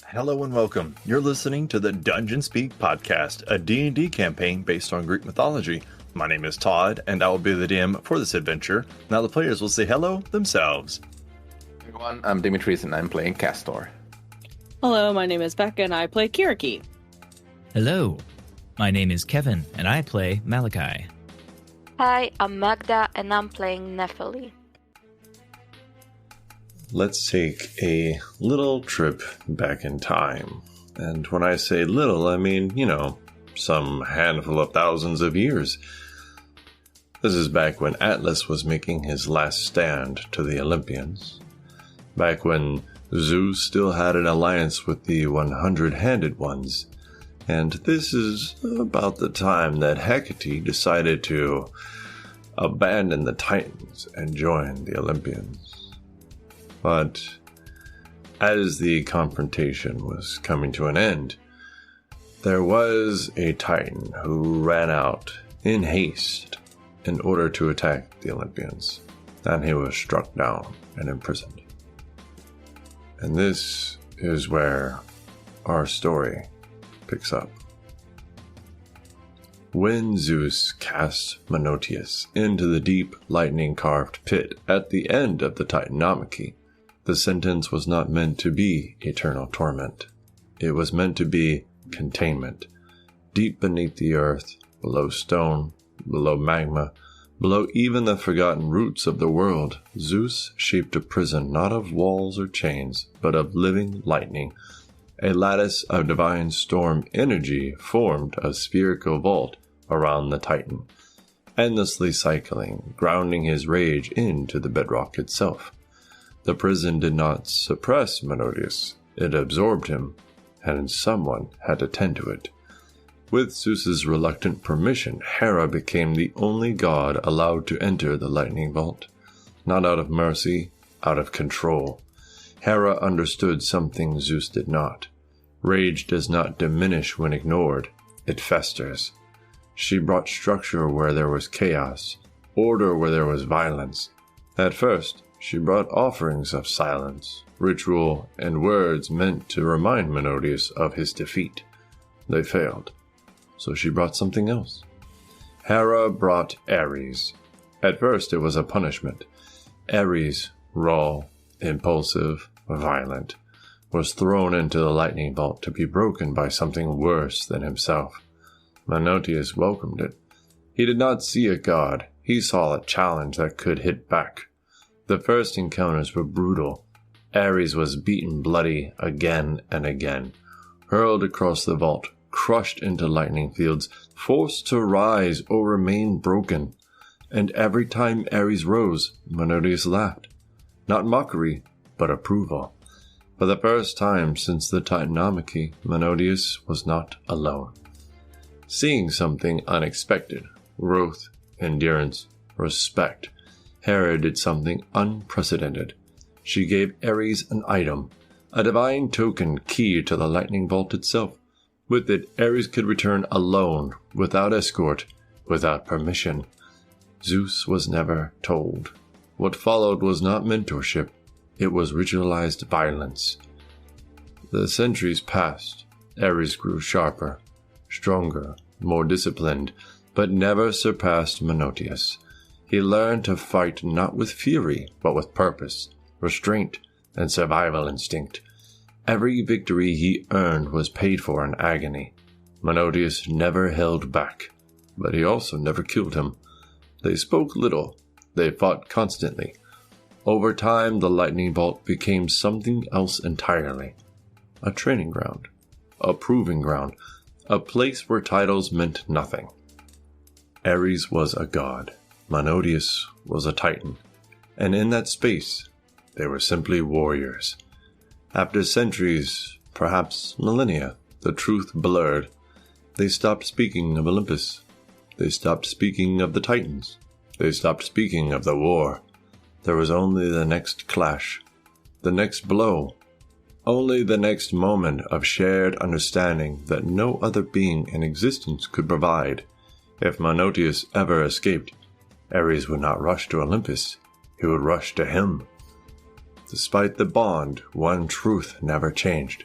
Hello and welcome. You're listening to the Dungeon Speak podcast, a D&D campaign based on Greek mythology. My name is Todd, and I will be the DM for this adventure. Now the players will say hello themselves. Hey everyone, I'm Dimitris, and I'm playing Castor. Hello, my name is Becca, and I play Kiriki. Hello, my name is Kevin, and I play Malachi. Hi, I'm Magda, and I'm playing Nephili. Let's take a little trip back in time. And when I say little, I mean, some handful of thousands of years. This is back when Atlas was making his last stand to the Olympians. Back when Zeus still had an alliance with the 100-handed ones. And this is about the time that Hecate decided to abandon the Titans and join the Olympians. But as the confrontation was coming to an end, there was a Titan who ran out in haste in order to attack the Olympians, and he was struck down and imprisoned. And this is where our story picks up. When Zeus cast Menoetius into the deep lightning-carved pit at the end of the Titanomachy, the sentence was not meant to be eternal torment. It was meant to be containment. Deep beneath the earth, below stone, below magma, below even the forgotten roots of the world, Zeus shaped a prison not of walls or chains, but of living lightning. A lattice of divine storm energy formed a spherical vault around the Titan, endlessly cycling, grounding his rage into the bedrock itself. The prison did not suppress Menoetius, it absorbed him, and someone had to tend to it. With Zeus's reluctant permission, Hera became the only god allowed to enter the lightning vault. Not out of mercy, out of control. Hera understood something Zeus did not. Rage does not diminish when ignored, it festers. She brought structure where there was chaos, order where there was violence. At first, she brought offerings of silence, ritual, and words meant to remind Menoetius of his defeat. They failed, so she brought something else. Hera brought Ares. At first it was a punishment. Ares, raw, impulsive, violent, was thrown into the lightning vault to be broken by something worse than himself. Menoetius welcomed it. He did not see a god, he saw a challenge that could hit back. The first encounters were brutal. Ares was beaten bloody again and again, hurled across the vault, crushed into lightning fields, forced to rise or remain broken. And every time Ares rose, Menoetius laughed. Not mockery, but approval. For the first time since the Titanomachy, Menoetius was not alone. Seeing something unexpected, growth, endurance, respect, Hera did something unprecedented. She gave Ares an item, a divine token key to the lightning vault itself. With it, Ares could return alone, without escort, without permission. Zeus was never told. What followed was not mentorship, it was ritualized violence. The centuries passed. Ares grew sharper, stronger, more disciplined, but never surpassed Menoetius. He learned to fight not with fury, but with purpose, restraint, and survival instinct. Every victory he earned was paid for in agony. Menoetius never held back, but he also never killed him. They spoke little. They fought constantly. Over time, the lightning vault became something else entirely. A training ground. A proving ground. A place where titles meant nothing. Ares was a god. Menoetius was a titan. And in that space, they were simply warriors. After centuries, perhaps millennia, the truth blurred. They stopped speaking of Olympus. They stopped speaking of the Titans. They stopped speaking of the war. There was only the next clash, the next blow, Only the next moment of shared understanding that no other being in existence could provide. If Menoetius ever escaped, Ares would not rush to Olympus, he would rush to him. Despite the bond, one truth never changed.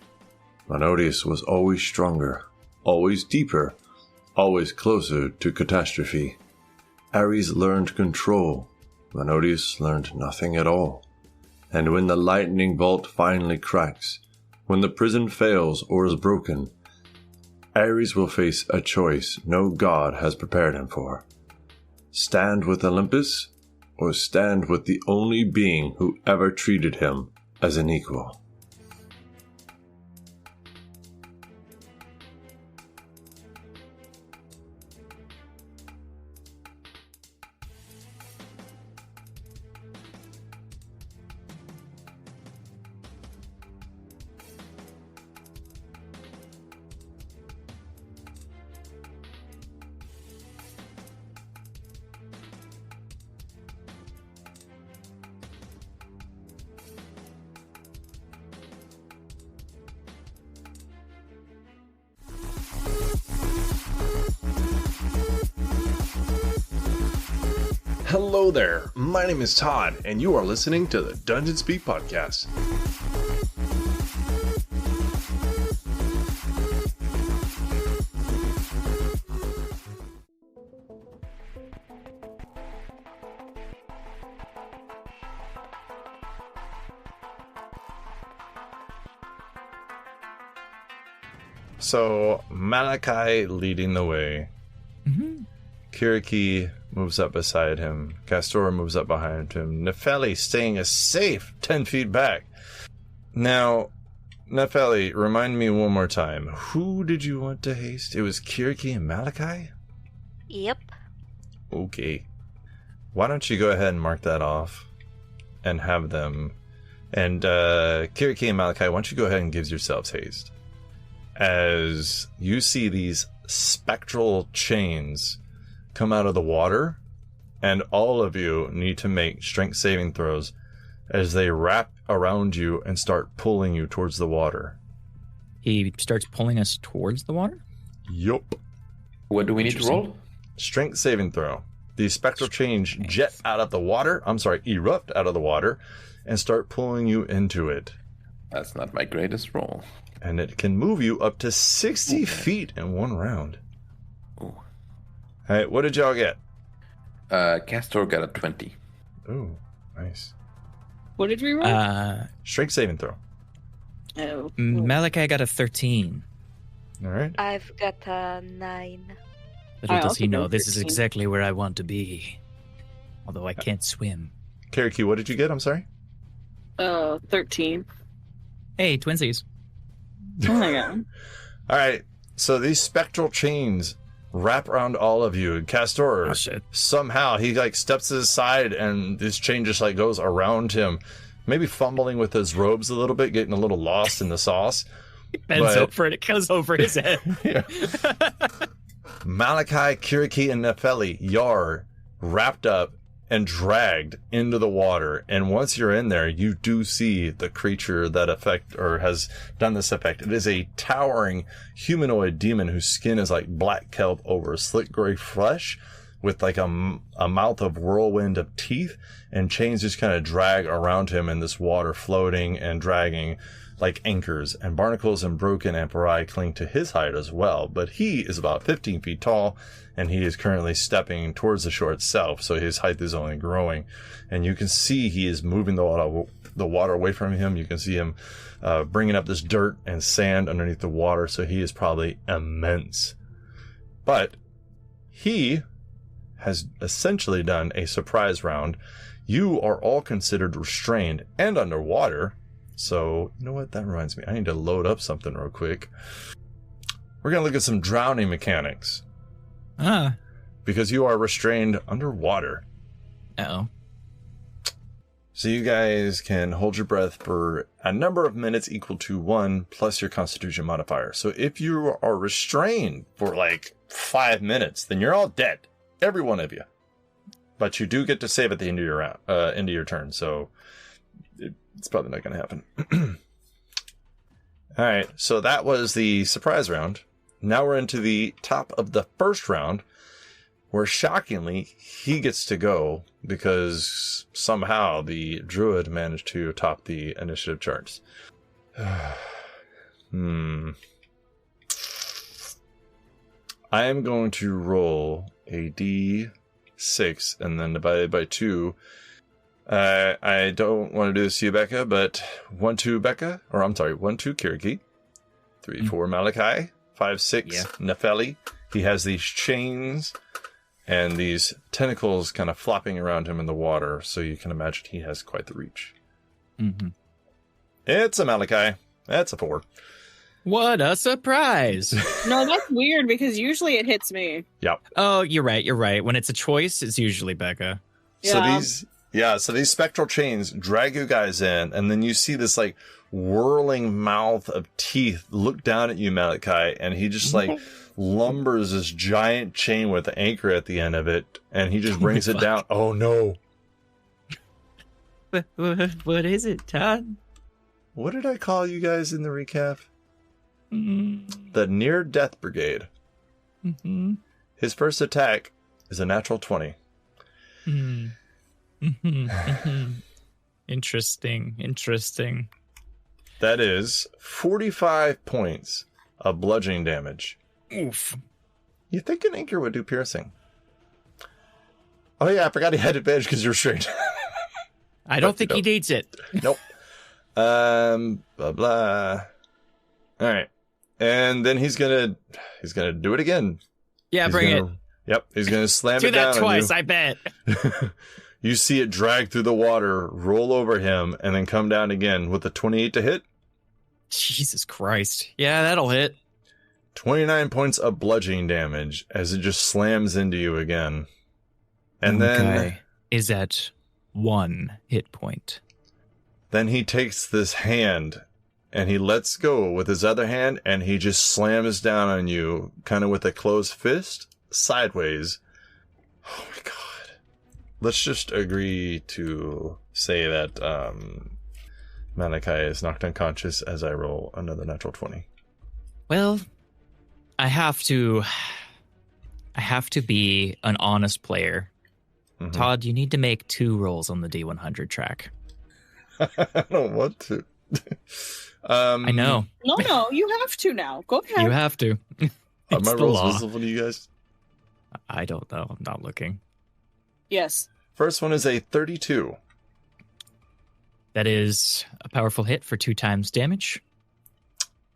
Menoetius was always stronger, always deeper, always closer to catastrophe. Ares learned control, Menoetius learned nothing at all. And when the lightning bolt finally cracks, when the prison fails or is broken, Ares will face a choice no god has prepared him for. Stand with Olympus, or stand with the only being who ever treated him as an equal. Hello there, my name is Todd, and you are listening to the Dungeon Speak Podcast. So, Malachi leading the way. Kiriki moves up beside him. Castor moves up behind him. Nefeli staying a safe 10 feet back. Now, Nefeli, remind me one more time. Who did you want to haste? It was Kiriki and Malachi? Yep. Okay. Why don't you go ahead and mark that off and have them. And Kiriki and Malachi, why don't you go ahead and give yourselves haste? As you see these spectral chains come out of the water, and all of you need to make strength saving throws as they wrap around you and start pulling you towards the water. He starts pulling us towards the water? Yup. What do we need to roll? Strength saving throw. These spectral chains jet out of the water, erupt out of the water, and start pulling you into it. That's not my greatest roll. And it can move you up to 60 feet in one round. Ooh. Alright, what did y'all get? Castor got a 20. Ooh, nice. What did we roll? Strength saving throw. Oh. Malachi got a 13. Alright. I've got a 9. Little I does also he know, got this is 13. exactly where I want to be. Although I can't swim. Kiriki, what did you get? I'm sorry? 13. Hey, twinsies. Oh my god. Alright, so these spectral chains wrap around all of you. And Castor, Oh, shit. somehow, he steps to his side and this chain just goes around him. Maybe fumbling with his robes a little bit, getting a little lost in the sauce. He bends over and it goes over his head. Yeah. Malachi, Kiriki, and Nefeli, Yar, wrapped up and dragged into the water. And once you're in there, you do see the creature that has done this effect. It is a towering humanoid demon whose skin is like black kelp over slick gray flesh, with a mouth of whirlwind of teeth, and chains just kind of drag around him in this water, floating and dragging like anchors, and barnacles and broken amphorae cling to his hide as well. But he is about 15 feet tall, and he is currently stepping towards the shore itself, so his height is only growing. And you can see he is moving the water away from him. You can see him bringing up this dirt and sand underneath the water, so he is probably immense. But he has essentially done a surprise round. You are all considered restrained and underwater. So, you know what? That reminds me. I need to load up something real quick. We're going to look at some drowning mechanics. Because you are restrained underwater. Uh-oh. So you guys can hold your breath for a number of minutes equal to 1 plus your constitution modifier. So if you are restrained for 5 minutes, then you're all dead. Every one of you. But you do get to save at the end of your round, end of your turn. So it's probably not going to happen. All right, so that was the surprise round. Now we're into the top of the first round, where shockingly, he gets to go because somehow the druid managed to top the initiative charts. I am going to roll a d6 and then divide it by 2. I don't want to do this to you, Becca, but 1-2 Becca, or I'm sorry, 1-2 Kiriki, 3-4 Malachi, 5-6 Nefeli. He has these chains and these tentacles kind of flopping around him in the water, so you can imagine he has quite the reach. Mm-hmm. It's a Malachi. That's a 4. What a surprise! No, that's weird because usually it hits me. Yep. Oh, you're right. When it's a choice, it's usually Becca. So these spectral chains drag you guys in, and then you see this like whirling mouth of teeth look down at you, Malachi, and he just like lumbers this giant chain with the anchor at the end of it, and he just brings it down. Oh no! What is it, Todd? What did I call you guys in the recap? The Near Death Brigade. Mm-hmm. His first attack is a natural 20. Interesting. That is 45 points of bludgeoning damage. Oof. You think an anchor would do piercing? Oh yeah, I forgot he had advantage because you're straight. I don't think he needs it. Nope. Blah blah. All right, and then he's gonna do it again. Yeah, bring it. Yep, he's gonna slam Do it down that twice, on you. I bet. You see it drag through the water, roll over him, and then come down again with a 28 to hit. Jesus Christ. Yeah, that'll hit. 29 points of bludgeoning damage as it just slams into you again. And then is at 1 hit point. Then he takes this hand and he lets go with his other hand and he just slams down on you kind of with a closed fist sideways. Oh my god. Let's just agree to say that Malachi is knocked unconscious as I roll another natural 20. Well, I have to be an honest player. Mm-hmm. Todd, you need to make 2 rolls on the D100 track. I don't want to. I know. No, you have to now. Go ahead. You have to. Are It's my the rolls law. visible to you guys? I don't know. I'm not looking. Yes. First one is a 32. That is a powerful hit for 2 times damage.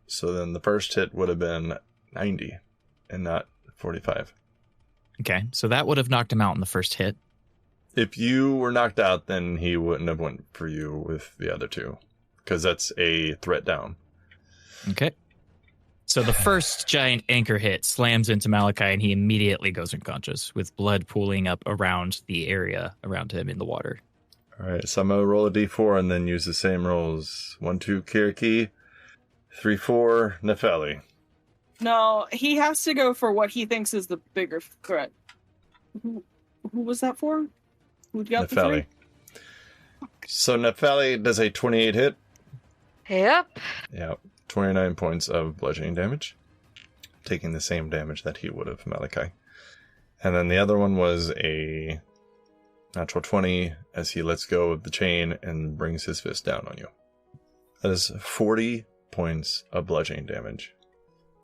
So then the first hit would have been 90 and not 45. Okay, so that would have knocked him out in the first hit. If you were knocked out, then he wouldn't have went for you with the other 2. Because that's a threat down. Okay. So the first giant anchor hit slams into Malachi and he immediately goes unconscious with blood pooling up around the area around him in the water. Alright, so I'm going to roll a d4 and then use the same rolls. 1-2 Kiriki, 3-4 Nefeli. No, he has to go for what he thinks is the bigger threat. Who was that for? Who got the 3? Nefeli. So Nefeli does a 28 hit. Yep. Yeah, 29 points of bludgeoning damage, taking the same damage that he would have, Malachi. And then the other one was a natural 20 as he lets go of the chain and brings his fist down on you. That is 40 points of bludgeoning damage.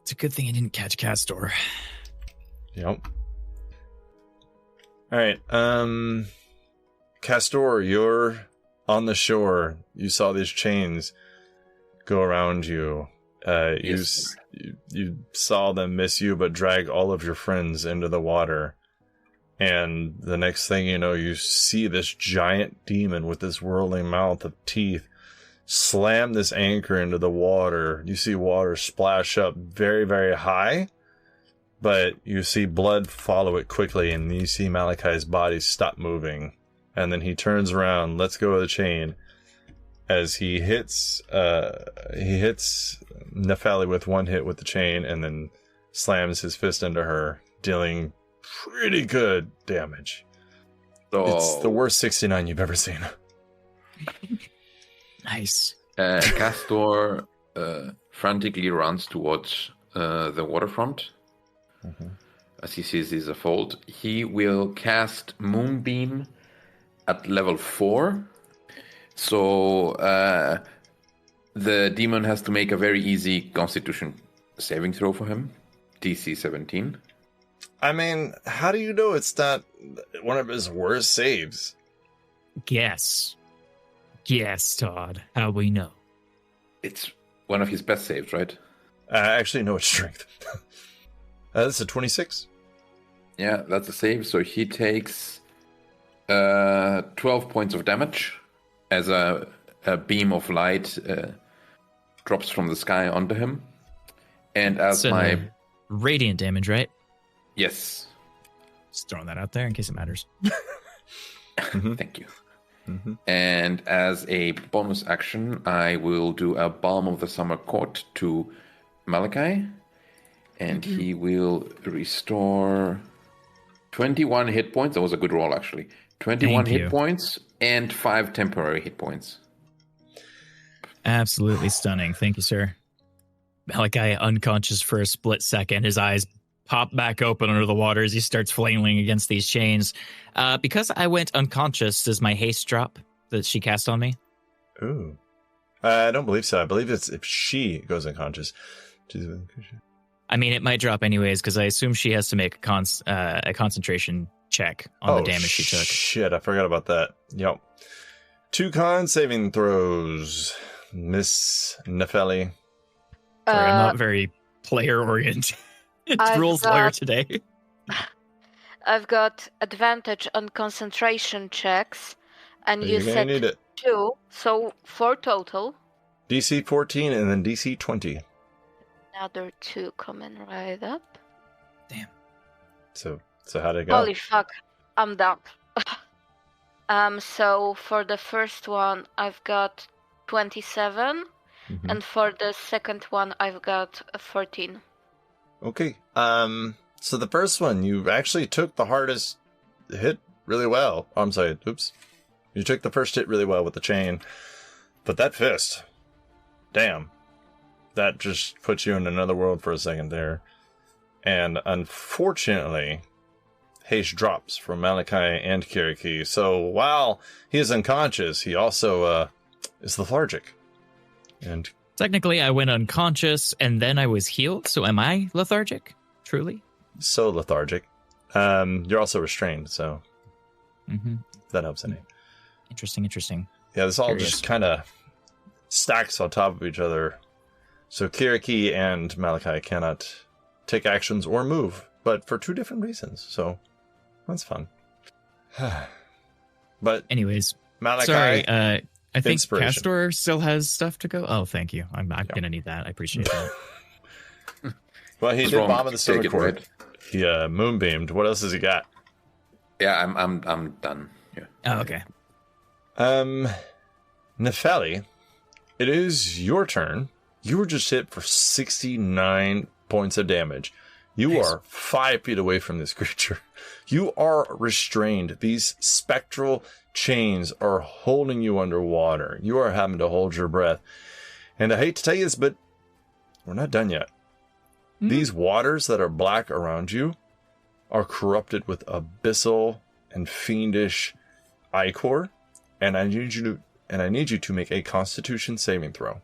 It's a good thing I didn't catch Castor. Yep. Alright, Castor, you're on the shore. You saw these chains go around you. Yes, You saw them miss you, but drag all of your friends into the water. And the next thing you know, you see this giant demon with this whirling mouth of teeth slam this anchor into the water. You see water splash up very, very high, but you see blood follow it quickly, and you see Malachi's body stop moving. And then he turns around, lets go of the chain, as he hits Nefeli with 1 hit with the chain, and then slams his fist into her, dealing pretty good damage. So, It's the worst 69 you've ever seen. Nice. Castor frantically runs towards the waterfront. As he sees there's a fold, he will cast Moonbeam at level 4. So the demon has to make a very easy Constitution saving throw for him, DC 17. I mean, how do you know it's not one of his worst saves? Guess, Todd. How we know? It's one of his best saves, right? Actually, no, it's strength. That's a 26. Yeah, that's a save. So he takes 12 points of damage as a beam of light drops from the sky onto him. And as So, my... radiant damage, right? Yes. Just throwing that out there in case it matters. Thank you. And as a bonus action, I will do a Balm of the Summer Court to Malachi. And he will restore 21 hit points. That was a good roll, actually. 21 Thank hit you. points and 5 temporary hit points. Absolutely stunning. Thank you, sir. Malachi unconscious for a split second. His eyes pop back open under the water as he starts flailing against these chains. Because I went unconscious, does my haste drop that she cast on me? Ooh. I don't believe so. I believe it's if she goes unconscious. I mean, it might drop anyways because I assume she has to make a concentration check on the damage she took. Shit, I forgot about that. Yep. 2 con saving throws, Miss Nefeli. Sorry, I'm not very player-oriented. I've Rules lawyer got- today. I've got advantage on concentration checks, and you You're gonna said need it. 2, so 4 total. DC 14 and then DC 20. Another 2 coming right up. So how'd it go? Holy fuck, I'm done. So for the first one, I've got 27, Mhm. and for the second one, I've got 14. Okay. So the first one, you actually took the hardest hit really well. Oh, I'm sorry. Oops. You took the first hit really well with the chain. But that fist, damn. That just puts you in another world for a second there. And unfortunately, haste drops from Malachi and Kiriki. So while he is unconscious, he also is lethargic. And Technically, I went unconscious and then I was healed. So am I lethargic? Truly? so lethargic. You're also restrained, so Mm-hmm. that helps any. Interesting. Yeah, this all Curious. just kind of stacks on top of each other. So Kiriki and Malachi cannot take actions or move, but for 2 different reasons. So that's fun. But Anyways, Malachi, sorry. I think inspiration. Castor still has stuff to go. Oh, thank you. I'm gonna need that. I appreciate that. well, he What's did wrong? bomb of the Take summer it, court. right? He moonbeamed. What else has he got? Yeah, I'm done. Yeah. Oh, okay. Nefeli, it is your turn. You were just hit for 69 points of damage. You Nice. are 5 feet away from this creature. You are restrained. These spectral chains are holding you underwater. You are having to hold your breath. And I hate to tell you this, but we're not done yet. These waters that are black around you are corrupted with abyssal and fiendish ichor, and I need you to make a Constitution saving throw.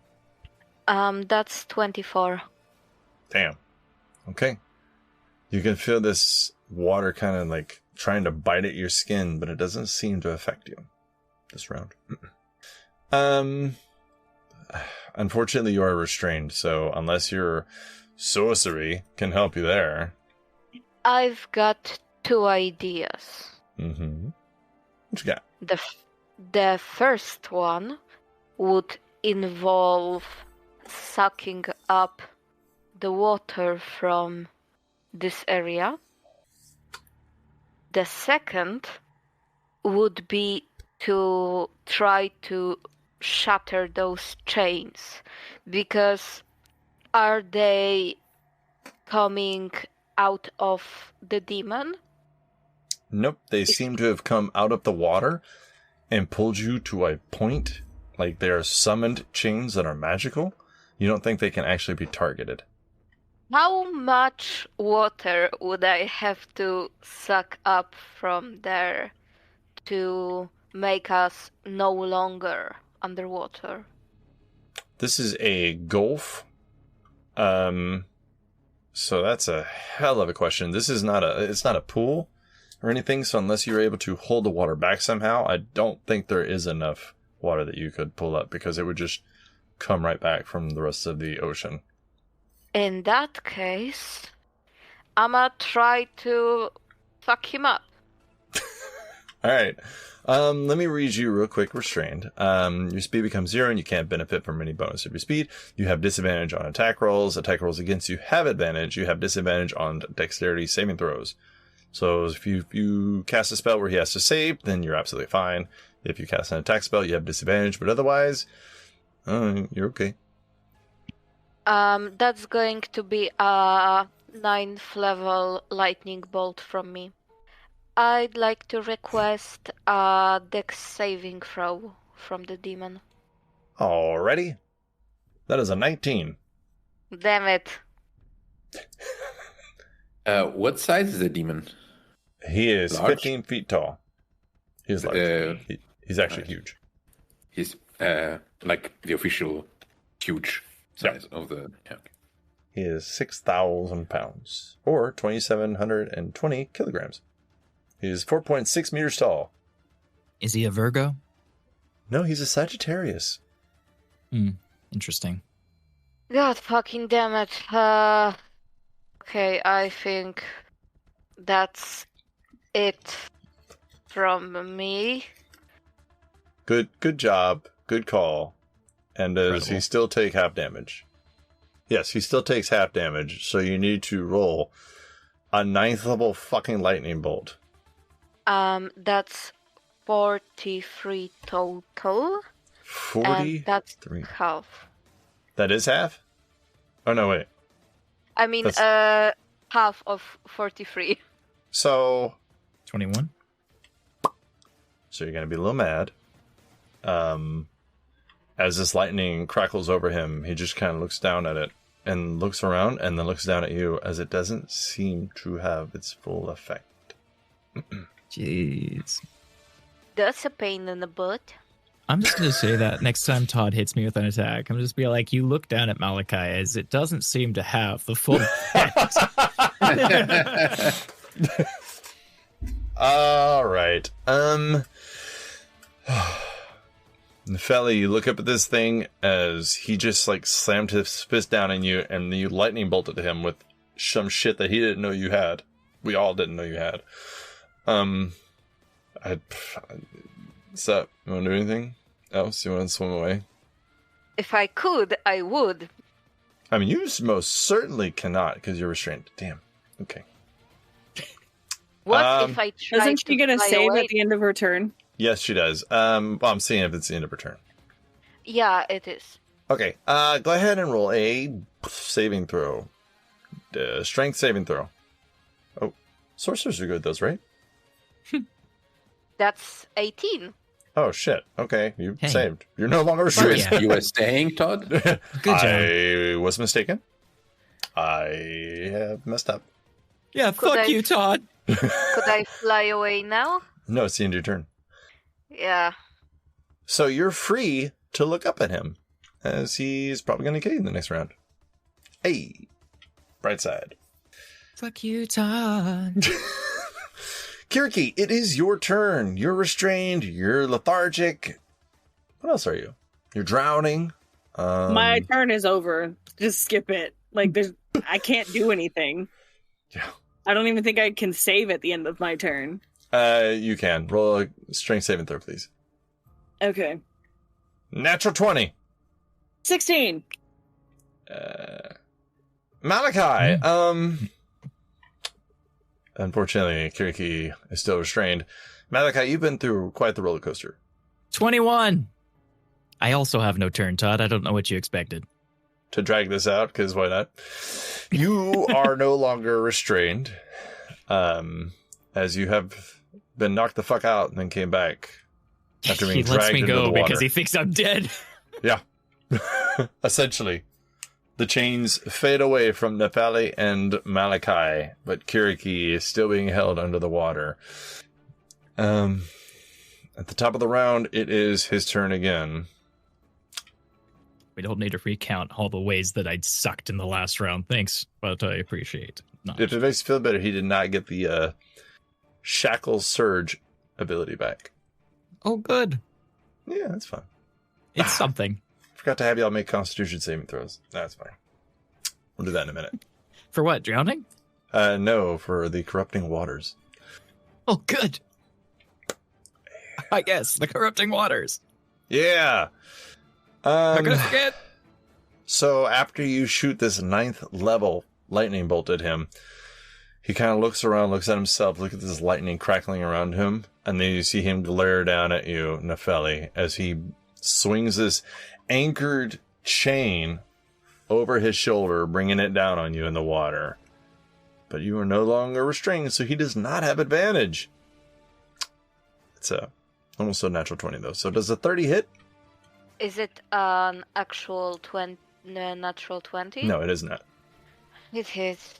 That's 24. Damn. Okay. You can feel this water kind of like trying to bite at your skin, but it doesn't seem to affect you this round. Unfortunately, you are restrained, so unless your sorcery can help you there. I've got 2 ideas. Mm-hmm. What you got? The first one would involve sucking up the water from this area. The second would be to try to shatter those chains, because are they coming out of the demon? Nope, they seem to have come out of the water and pulled you to a point. Like they are summoned chains that are magical. You don't think they can actually be targeted. How much water would I have to suck up from there to make us no longer underwater? This is a gulf. So that's a hell of a question. This is it's not a pool or anything. So unless you're able to hold the water back somehow, I don't think there is enough water that you could pull up because it would just come right back from the rest of the ocean. In that case, I'ma try to fuck him up. All right. Let me read you real quick. Restrained. Your speed becomes 0 and you can't benefit from any bonus of your speed. You have disadvantage on attack rolls. Attack rolls against you have advantage. You have disadvantage on dexterity saving throws. So if you cast a spell where he has to save, then you're absolutely fine. If you cast an attack spell, you have disadvantage, but otherwise, you're okay. That's going to be a 9th level lightning bolt from me. I'd like to request a dex saving throw from the demon. Alrighty. That is a 19. Damn it. What size is the demon? He is Large? 15 feet tall. He is large. He's actually huge. He's like the official huge size of the... Yeah. He is 6,000 pounds, or 2,720 kilograms. He is 4.6 meters tall. Is he a Virgo? No, he's a Sagittarius. Interesting. God fucking damn it. Okay, I think that's it from me. Good job. Good call. And does Incredible. he still take half damage? Yes, he still takes half damage, so you need to roll a 9th level fucking lightning bolt. That's 43 total. 43? And that's half. That is half? Oh, no, wait. I mean, That's- half of 43. So 21? So you're going to be a little mad. As this lightning crackles over him, he just kind of looks down at it and looks around and then looks down at you as it doesn't seem to have its full effect. Jeez. That's a pain in the butt. I'm just going to say that next time Todd hits me with an attack, I'm just be like, you look down at Malachi as it doesn't seem to have the full effect. All right. Nepheli, you look up at this thing as he just like slammed his fist down in you and you lightning bolted him with some shit that he didn't know you had. We all didn't know you had. What's up? You want to do anything else? You want to swim away? If I could, I would. I mean, you most certainly cannot because you're restrained. Damn. Okay. What if I try Doesn't she to get a fly save away? at the end of her turn? Yes, she does. Well, I'm seeing if it's the end of her turn. Yeah, it is. Okay. Go ahead and roll a saving throw. Strength saving throw. Oh, sorcerers are good, those, right? That's 18. Oh, shit. Okay, you Hey. saved. You're no longer Fuck restrained. yeah. You were saying, Todd? Good job. I was mistaken. I have messed up. Yeah, Could fuck I- you, Todd. Could I fly away now? No, it's the end of your turn. Yeah. So you're free to look up at him, as he's probably going to kill you in the next round. Hey, bright side. Fuck you, Todd. Kiriki, it is your turn. You're restrained. You're lethargic. What else are you? You're drowning. My turn is over. Just skip it. Like I can't do anything. Yeah. I don't even think I can save at the end of my turn. You can. Roll a strength saving throw, please. Okay. Natural 20. 16. Malachi, unfortunately, Kiriki is still restrained. Malachi, you've been through quite the roller coaster. 21. I also have no turn, Todd. I don't know what you expected. To drag this out, because why not? You are no longer restrained, as you have been knocked the fuck out and then came back after being He dragged lets me into go the water. because he thinks I'm dead. Yeah, essentially. The chains fade away from Nepheli and Malachi, but Kiriki is still being held under the water. At the top of the round, it is his turn again. We don't need to recount all the ways that I'd sucked in the last round. Thanks, but I appreciate it. If it makes you feel better, he did not get the Shackle Surge ability back. Oh, good. Yeah, that's fine. It's something. Forgot to have y'all make Constitution saving throws. That's fine. We'll do that in a minute. For what, drowning? No, for the Corrupting Waters. Oh, good. I guess, the Corrupting Waters. Yeah. How could I forget? So after you shoot this 9th level lightning bolt at him, he kind of looks around, looks at himself, look at this lightning crackling around him, and then you see him glare down at you, Nepheli, as he swings this anchored chain over his shoulder, bringing it down on you in the water. But you are no longer restrained, so he does not have advantage. It's almost a natural 20, though. So does a 30 hit? Is it an actual natural 20? No, it is not. It is.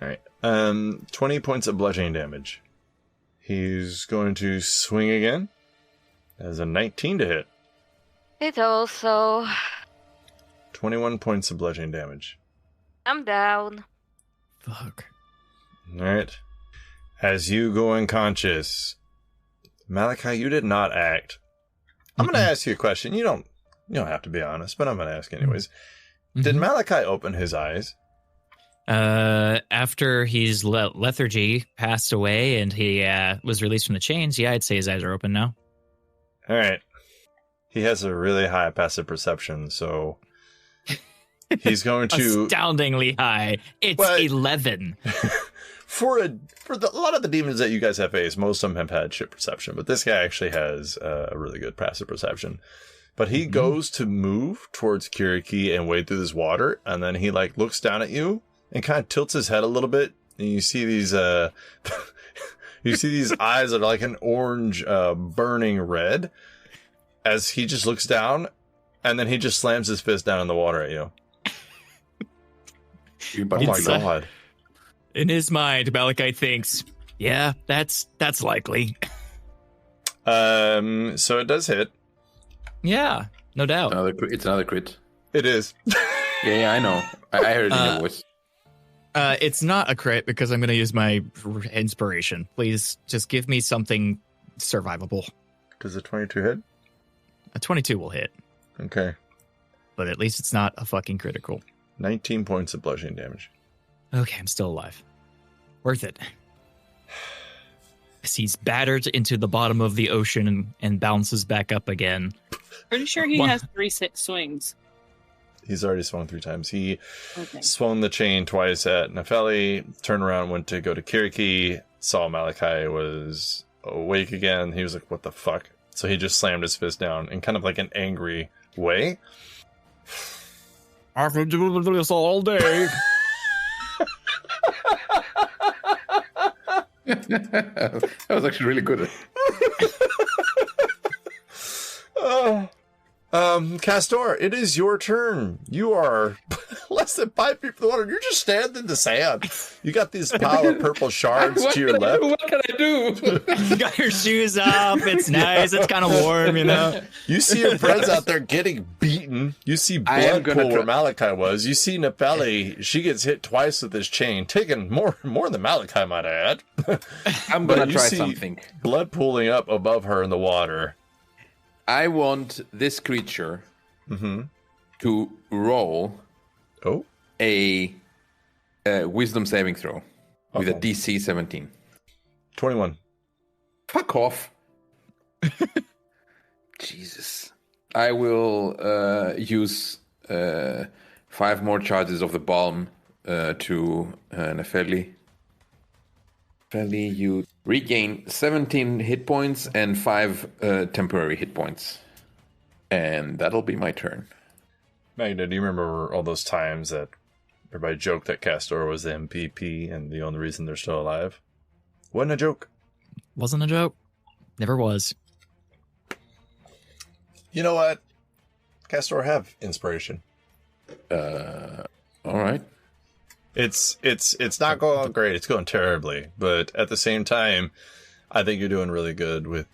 All right. 20 points of bludgeoning damage. He's going to swing again. As a 19 to hit. It also. 21 points of bludgeoning damage. I'm down. Fuck. All right. As you go unconscious, Malachi, you did not act. I'm going to ask you a question. You don't have to be honest, but I'm going to ask anyways. Did Malachi open his eyes? After his lethargy passed away and he was released from the chains, yeah, I'd say his eyes are open now. All right. He has a really high passive perception, so he's going to astoundingly high. It's 11. For a lot of the demons that you guys have faced, most of them have had shit perception, but this guy actually has a really good passive perception. But he goes to move towards Kiriki and wade through this water, and then he looks down at you and kind of tilts his head a little bit, and you see these eyes that are like an orange burning red as he just looks down, and then he just slams his fist down in the water at you. Oh my god. In his mind, Malachi thinks, yeah, that's likely. So it does hit. Yeah, no doubt. It's another crit. It is. Yeah, I know. I heard it in your voice. It's not a crit because I'm going to use my inspiration. Please just give me something survivable. Does a 22 hit? A 22 will hit. Okay. But at least it's not a fucking critical. 19 points of bludgeoning damage. Okay, I'm still alive. Worth it. As he's battered into the bottom of the ocean and bounces back up again. Pretty sure he has 3 swings. He's already swung 3 times. He swung the chain twice at Nepheli, turned around, went to go to Kiriki, saw Malachi was awake again. He was like, what the fuck? So he just slammed his fist down in kind of like an angry way. I could do this all day. That was actually really good. Castor, it is your turn. You are less than 5 feet from the water. You're just standing in the sand. You got these pile of purple shards to your left. What can I do? You got your shoes off. It's nice. It's kind of warm, you know. You see your friends out there getting beaten. You see blood pool where Malachi was. You see Nepheli. She gets hit twice with this chain, taking more than Malachi might add. I'm gonna try something. Blood pooling up above her in the water. I want this creature to roll a wisdom saving throw with a DC 17. 21. Fuck off. Jesus. I will use 5 more charges of the balm to Nepheli. Nepheli, you regain 17 hit points and 5 temporary hit points. And that'll be my turn. Magda, do you remember all those times that everybody joked that Castor was the MVP and the only reason they're still alive? Wasn't a joke. Wasn't a joke. Never was. You know what? Castor have inspiration. All right. It's not going great. It's going terribly. But at the same time, I think you're doing really good with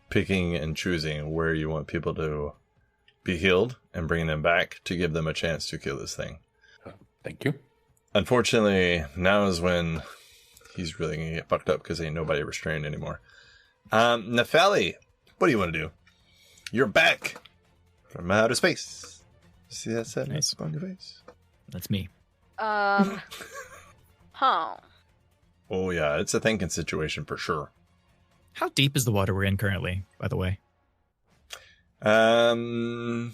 picking and choosing where you want people to be healed and bringing them back to give them a chance to kill this thing. Thank you. Unfortunately, now is when he's really going to get fucked up because ain't nobody restrained anymore. Nepheli, what do you want to do? You're back from outer space. See that sadness on your face? That's me. Huh. Oh, yeah, it's a thinking situation for sure. How deep is the water we're in currently, by the way? It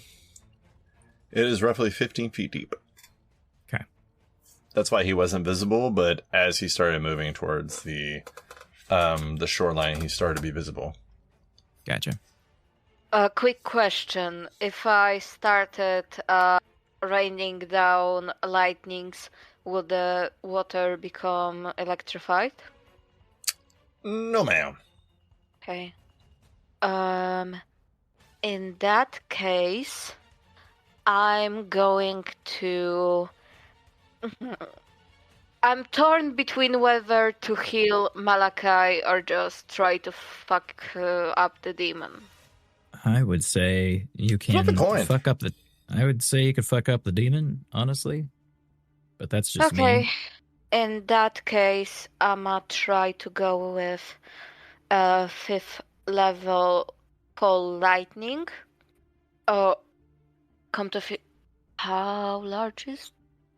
is roughly 15 feet deep. Okay. That's why he wasn't visible, but as he started moving towards the shoreline, he started to be visible. Gotcha. A quick question. If I started raining down lightnings, would the water become electrified? No, ma'am. Okay. In that case, I'm going to... I'm torn between whether to heal Malachi or just try to fuck up the demon. I would say you can Flip a coin. fuck up the... I would say you could fuck up the demon, honestly. But that's just Okay. me. In that case, I'ma try to go with 5th level Call Lightning. Oh, come to how large is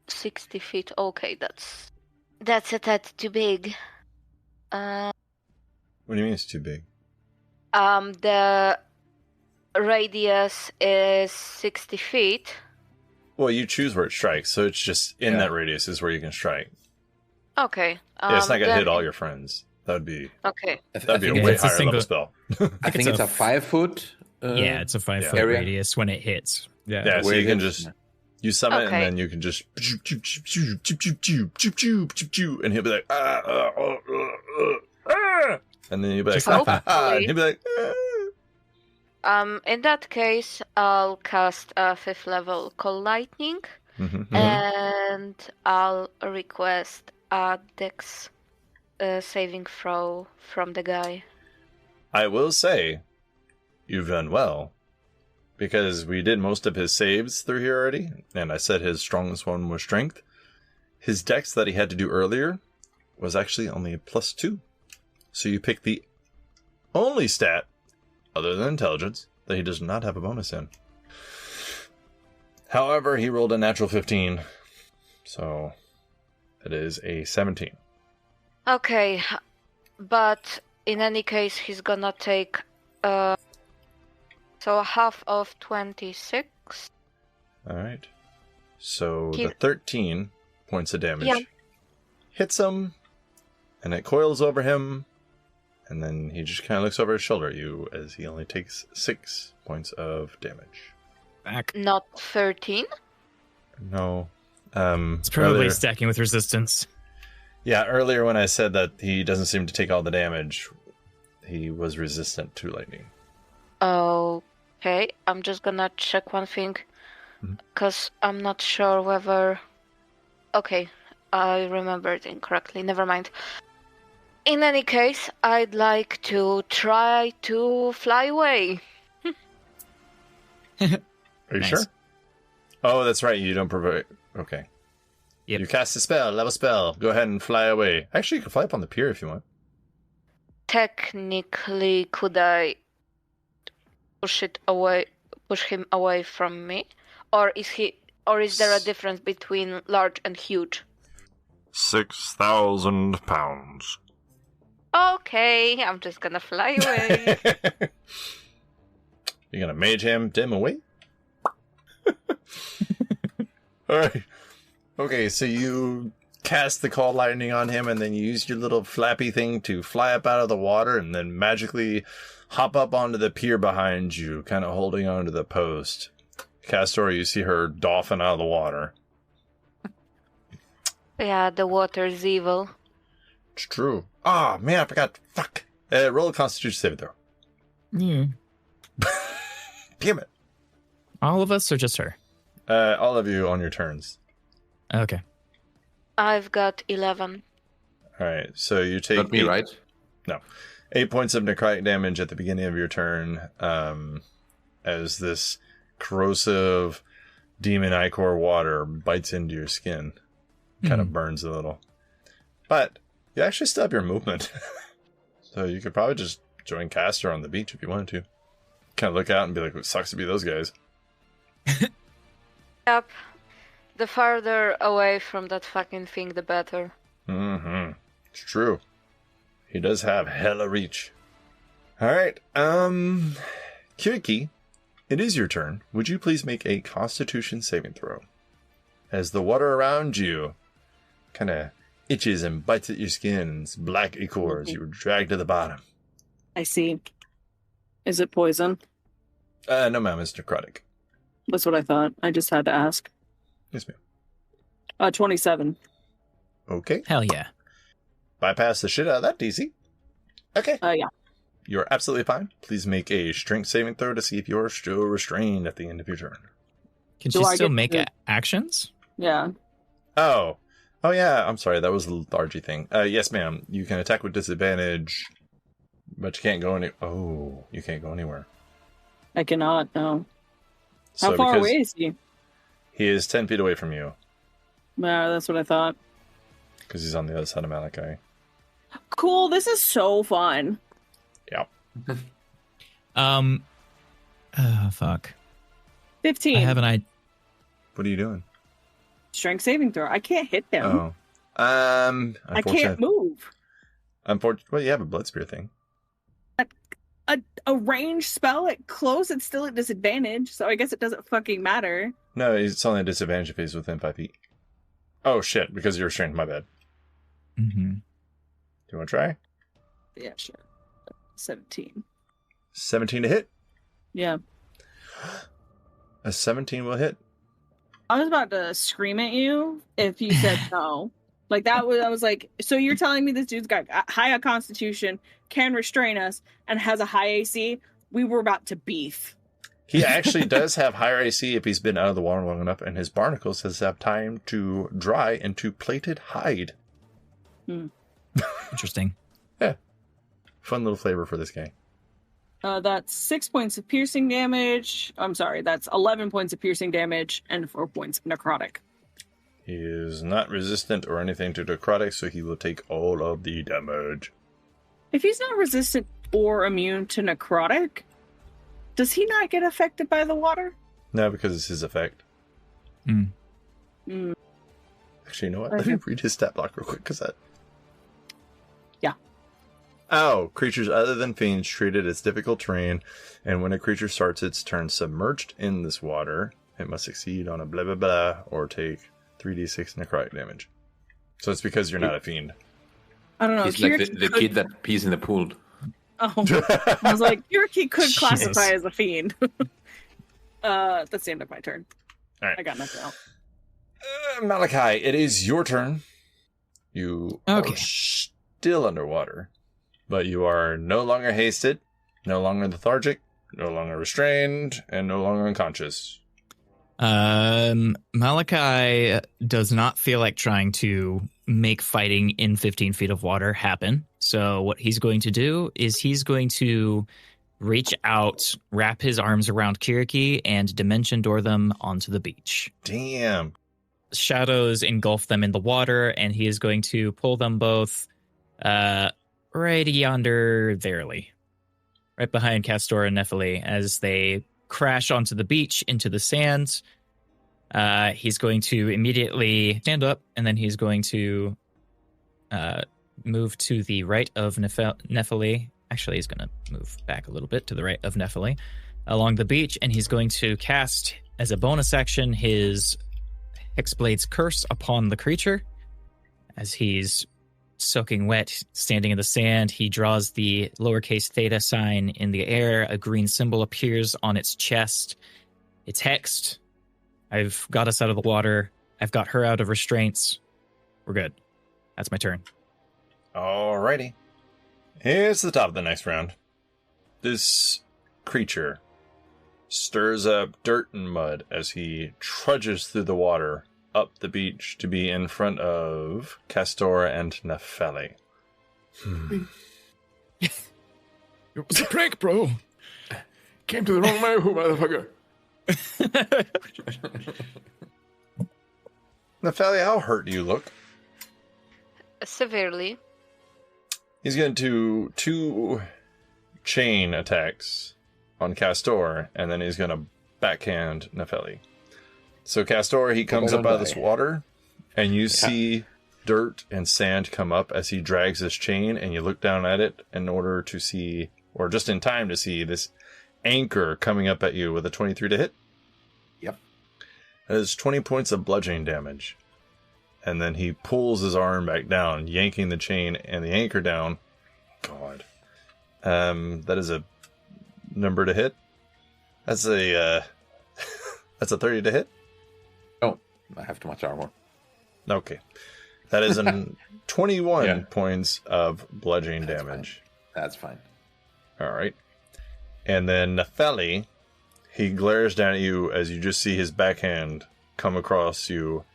60 feet? Okay, that's a tad too big. What do you mean it's too big? The radius is 60 feet. Well, you choose where it strikes, so it's just in that radius is where you can strike. Okay. Yeah, it's not gonna hit all your friends. That'd be Okay. that'd be a think way it's a higher level spell. I think it's a 5 foot. Yeah, it's a 5 foot area. radius when it hits. Yeah, so Where you it can hits. just you summon it Okay. and then you can just and he'll be like and then you'll be like Just like that. and he'll be like In that case, I'll cast a 5th level Call Lightning, Mhm. and I'll request a Dex saving throw from the guy. I will say, you've done well, because we did most of his saves through here already, and I said his strongest one was strength. His dex that he had to do earlier was actually only a +2. So you pick the only stat, other than intelligence, that he does not have a bonus in. However, he rolled a natural 15, so it is a 17. Okay, but in any case, he's gonna take so half of 26. Alright. So He- the 13 points of damage Yeah. hits him, and it coils over him, and then he just kind of looks over his shoulder at you as he only takes 6 points of damage. Back. Not 13. No. It's probably earlier, stacking with resistance. earlier when I said that he doesn't seem to take all the damage, he was resistant to lightning. Okay, I'm just gonna check one thing, because I'm not sure whether... Okay, I remembered incorrectly, never mind. In any case, I'd like to try to fly away. Are you Nice. sure? Oh, that's right, you don't provide... Okay. Yep. You cast a spell, level spell. Go ahead and fly away. Actually, you can fly up on the pier if you want. Technically, could I push him away from me? Or is there a difference between large and huge? 6,000 pounds. Okay, I'm just gonna fly away. You're gonna mage him dim away? Alright. Okay, so you cast the call lightning on him and then you use your little flappy thing to fly up out of the water and then magically hop up onto the pier behind you, kind of holding onto the post. Castor, you see her dolphin out of the water. Yeah, the water's evil. It's true. Ah, man, I forgot. Fuck. Roll a constitution saving throw. Yeah. Damn it. All of us or just her? All of you on your turns. Okay. I've got 11. All right, so you take Not me, right? 8 points of necrotic damage at the beginning of your turn, as this corrosive demon ichor water bites into your skin. Kind of burns a little. But you actually still have your movement. So you could probably just join Castor on the beach if you wanted to. Kind of look out and be like, it sucks to be those guys. Yep. The farther away from that fucking thing, the better. Mm-hmm. It's true. He does have hella reach. Alright, Kiriki, it is your turn. Would you please make a Constitution saving throw? As the water around you kind of itches and bites at your skin, and it's black ichor as you were dragged to the bottom. I see. Is it poison? No, ma'am, it's necrotic. That's what I thought. I just had to ask. Yes, ma'am. 27. Okay. Hell yeah. Bypass the shit out of that, DC. Okay. Yeah. You're absolutely fine. Please make a strength saving throw to see if you're still restrained at the end of your turn. Can Do she I still get make to- actions? Yeah. Oh, yeah. I'm sorry. That was the lethargy thing. Yes, ma'am. You can attack with disadvantage, but you can't go any. Oh, you can't go anywhere. I cannot, no. So How far because away is he? He is 10 feet away from you Yeah, that's what I thought. because he's on the other side of Malachi. Cool, this is so fun. Fuck. 15. I have an idea. What are you doing? Strength saving throw. I can't hit them. Oh, I can't move. Well, you have a blood spear thing. A ranged spell at close, it's still at disadvantage, so I guess it doesn't fucking matter. No, it's only a disadvantage if he's within 5 feet. Oh shit! Because you're restrained. My bad. Mm-hmm. Do you want to try? Yeah, sure. 17. 17 to hit. Yeah. A 17 will hit. I was about to scream at you if you said no. Like I was like, so you're telling me this dude's got high constitution, can restrain us, and has a high AC? We were about to beef. He actually does have higher AC if he's been out of the water long enough, and his barnacles has had time to dry into plated hide. Interesting. Yeah. Fun little flavor for this guy. That's 6 points of piercing damage. I'm sorry, that's 11 points of piercing damage and 4 points of necrotic. He is not resistant or anything to necrotic, so he will take all of the damage. If he's not resistant or immune to necrotic, does he not get affected by the water? No, because it's his effect. Mm. Actually, you know what? Let me read his stat block real quick, because that... Yeah. Oh, creatures other than fiends treated as difficult terrain, and when a creature starts its turn submerged in this water, it must succeed on a blah blah blah, or take 3d6 necrotic damage. So it's because you're not a fiend. I don't know. He's like the kid that pees in the pool. Oh, I was like, Kiriki could classify Jesus. as a fiend. That's the end of my turn. All right. I got nothing else. Malachi, it is your turn. You Okay. are still underwater, but you are no longer hasted, no longer lethargic, no longer restrained, and no longer unconscious. Malachi does not feel like trying to make fighting in 15 feet of water happen. So what he's going to do is he's going to reach out, wrap his arms around Kiriki, and dimension door them onto the beach. Damn. Shadows engulf them in the water, and he is going to pull them both right yonder, verily, right behind Castor and Nephili as they crash onto the beach into the sand. He's going to immediately stand up, and then he's going to move to the right of Nephili. Actually, he's going to move back a little bit to the right of Nephili along the beach, and he's going to cast, as a bonus action, his Hexblade's Curse upon the creature. As he's soaking wet, standing in the sand, he draws the lowercase theta sign in the air. A green symbol appears on its chest. It's hexed. I've got us out of the water. I've got her out of restraints. We're good. That's my turn. Alrighty. Here's the top of the next round. This creature stirs up dirt and mud as he trudges through the water up the beach to be in front of Castor and Nepheli. It was a prank, bro. Came to the wrong man, motherfucker. Nepheli, how hurt do you look? Severely. He's going to do 2 chain attacks on Castor, and then he's going to backhand Nepheli. So Castor, he comes up out of this water, and you see dirt and sand come up as he drags this chain, and you look down at it in order to see, or just in time to see, this anchor coming up at you with a 23 to hit. Yep. That is 20 points of bludgeoning damage. And then he pulls his arm back down, yanking the chain and the anchor down. God. That is a number to hit. That's a that's a 30 to hit. Oh, I have too much armor. Okay. That is 21 Yeah. points of bludgeoning That's damage. That's fine. All right. And then Nepheli, he glares down at you as you just see his backhand come across you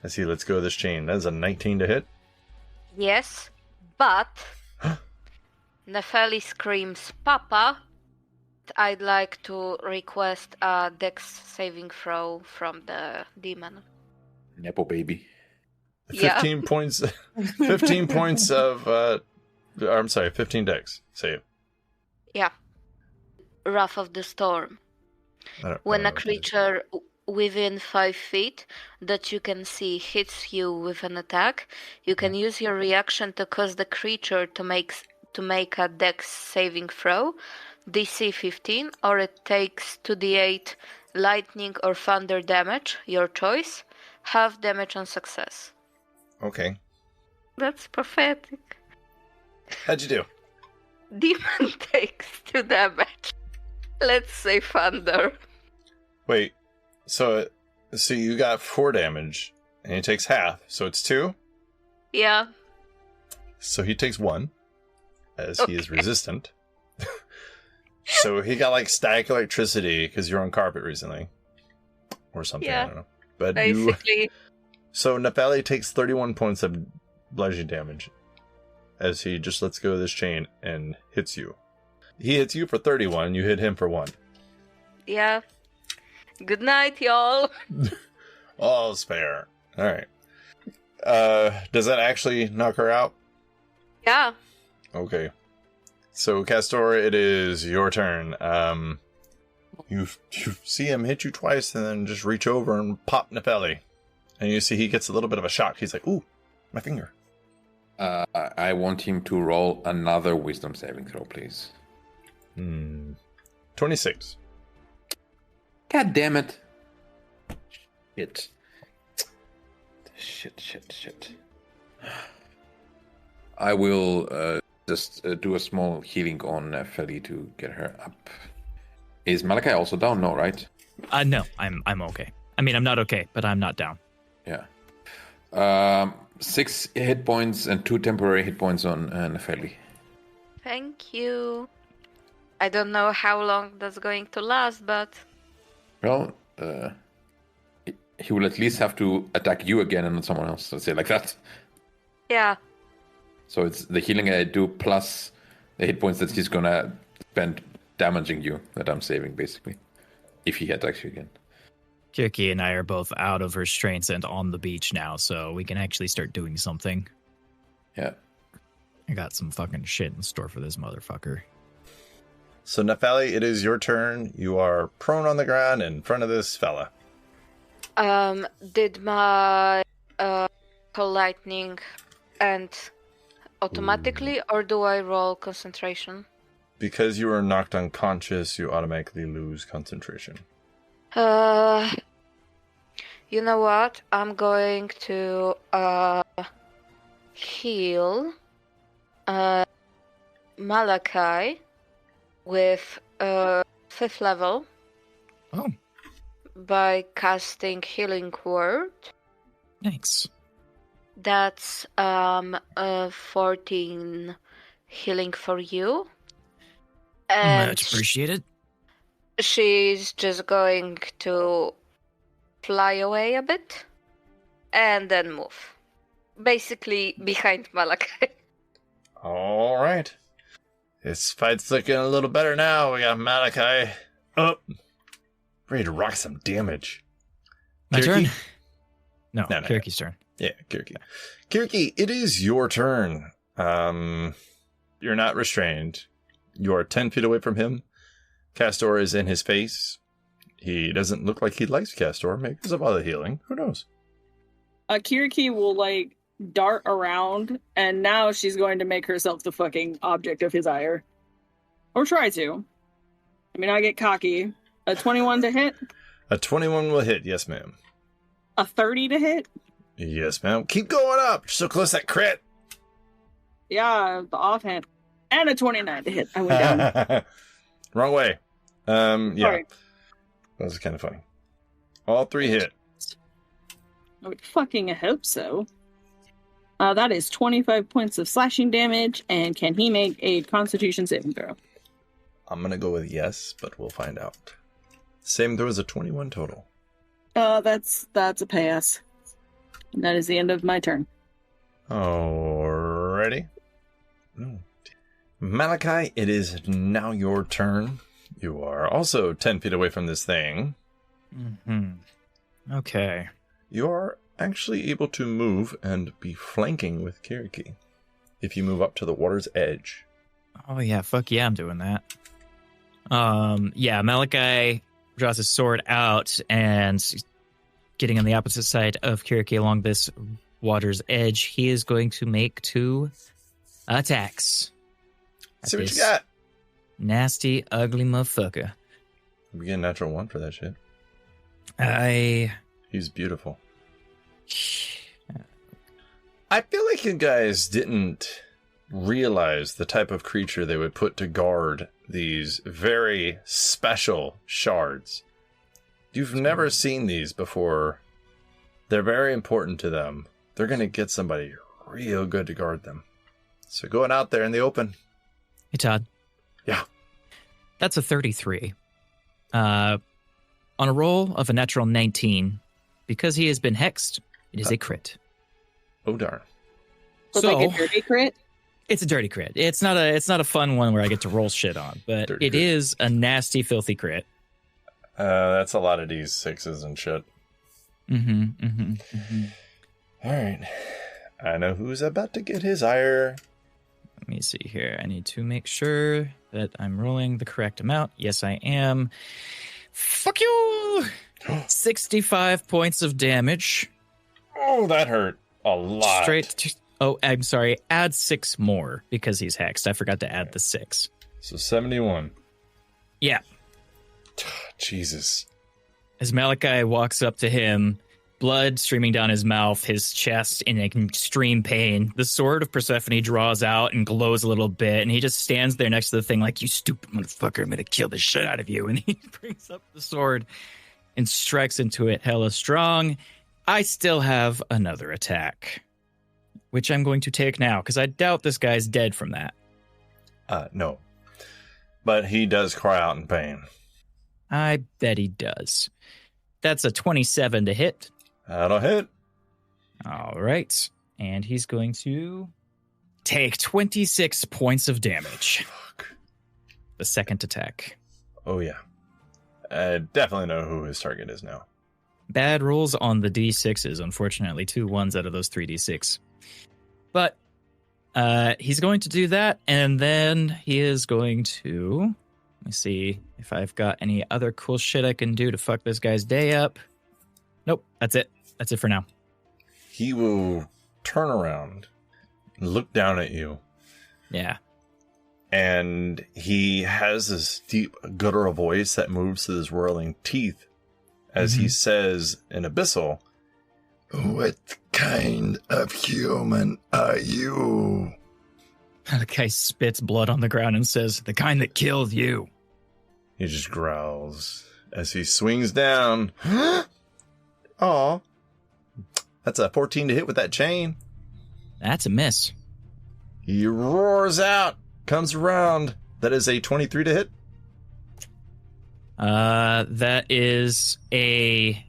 as he lets go of this chain. That is a 19 to hit. Yes, but Nepheli screams, Papa. I'd like to request a dex saving throw from the demon. Nepo baby. 15 points 15 points of I'm sorry, 15 dex save. Yeah. Wrath of the Storm. When a creature within 5 feet that you can see hits you with an attack, you can use your reaction to cause the creature to make a dex saving throw, DC 15, or it takes 2d8 lightning or thunder damage, your choice, half damage on success. Okay. That's pathetic. How'd you do? Demon takes 2 damage. Let's say thunder. Wait. So you got 4 damage and he takes half, so it's 2? Yeah. So he takes 1 as he is resistant. So he got like static electricity because you're on carpet recently or something. Yeah. I don't know. But Basically. So Nepheli takes 31 points of bludgeoning damage as he just lets go of this chain and hits you. He hits you for 31, you hit him for 1. Yeah. Good night, y'all. All's fair. Alright. Does that actually knock her out? Yeah. Okay. So Castor, it is your turn. You see him hit you twice and then just reach over and pop Nepheli. And you see he gets a little bit of a shock. He's like, ooh, my finger. I want him to roll another wisdom saving throw, please. 26. God damn it. Shit. I will just do a small healing on Feli to get her up. Is Malachi also down? No, right? No, I'm okay. I mean, I'm not okay, but I'm not down. Yeah. 6 hit points and 2 temporary hit points on Nefeli. Thank you. I don't know how long that's going to last, but... Well, he will at least have to attack you again and not someone else, let's say like that. Yeah. So it's the healing I do plus the hit points that he's gonna spend damaging you that I'm saving, basically. If he attacks you again. Kirky and I are both out of restraints and on the beach now, so we can actually start doing something. Yeah. I got some fucking shit in store for this motherfucker. So Nefeli, it is your turn. You are prone on the ground in front of this fella. Did my lightning end automatically, or do I roll concentration? Because you were knocked unconscious, you automatically lose concentration. You know what? I'm going to heal Malachi with 5th level. Oh. By casting Healing Word. Thanks. That's 14 healing for you. And much appreciated. She's just going to fly away a bit. and then move. Basically behind Malachi. All right. This fight's looking a little better now. We got Malachi up. Ready to rock some damage. My Kirky? turn? No, No. Kirky's turn. Yeah, Kirky. Kirky, it is your turn. You're not restrained. You are 10 feet away from him. Castor is in his face. He doesn't look like he likes Castor. Maybe because of all the healing. Who knows? Kiriki will dart around, and now she's going to make herself the fucking object of his ire. Or try to. I mean, I get cocky. A 21 to hit? A 21 will hit. Yes, ma'am. A 30 to hit? Yes, ma'am. Keep going up. You're so close to that crit. Yeah, the offhand. And a 29 to hit. I went down. Wrong way. Yeah. Sorry. That was kind of funny. All 3 hit. I would fucking hope so. That is 25 points of slashing damage, and can he make a Constitution saving throw? I'm going to go with yes, but we'll find out. Saving throw is a 21 total. That's a pass. And that is the end of my turn. Alrighty. Malachi, it is now your turn. You are also 10 feet away from this thing. Okay. You are actually able to move and be flanking with Kiriki if you move up to the water's edge. Oh, yeah. Fuck yeah, I'm doing that. Yeah, Malachi draws his sword out and getting on the opposite side of Kiriki along this water's edge. He is going to make 2 attacks. See what you got. Nasty, ugly motherfucker. We get a natural 1 for that shit. He's beautiful. I feel like you guys didn't realize the type of creature they would put to guard these very special shards. You've never seen these before. They're very important to them. They're going to get somebody real good to guard them. So going out there in the open. Hey, Todd. Yeah. That's a 33. On a roll of a natural 19, because he has been hexed, it is a crit. Oh, darn. So, like a dirty crit? It's a dirty crit. It's not a fun one where I get to roll shit on, but Dirty it crit. is a nasty, filthy crit. That's a lot of D6s and shit. All right. I know who's about to get his ire. Let me see here. I need to make sure that I'm rolling the correct amount. Yes, I am. Fuck you! 65 points of damage. Oh, that hurt a lot. Straight to... Oh, I'm sorry. Add 6 more because he's hexed. I forgot to add the 6. So 71. Yeah. Jesus. As Malachi walks up to him, blood streaming down his mouth, his chest in extreme pain, the sword of Persephone draws out and glows a little bit, and he just stands there next to the thing like, you stupid motherfucker, I'm going to kill the shit out of you. And he brings up the sword and strikes into it hella strong. I still have another attack, which I'm going to take now, because I doubt this guy's dead from that. No. But he does cry out in pain. I bet he does. That's a 27 to hit. That'll hit. All right. And he's going to take 26 points of damage. Fuck. The second attack. Oh, yeah. I definitely know who his target is now. Bad rolls on the D6s, unfortunately. 2 1s out of those 3 D6. But he's going to do that, and then he is going to... Let me see if I've got any other cool shit I can do to fuck this guy's day up. Nope, that's it. That's it for now. He will turn around and look down at you. Yeah. And he has this deep guttural voice that moves through his whirling teeth as he says in Abyssal, "What kind of human are you?" The guy spits blood on the ground and says, the kind that killed you. He just growls as he swings down. Aw. That's a 14 to hit with that chain. That's a miss. He roars out, comes around. That is a 23 to hit. That is a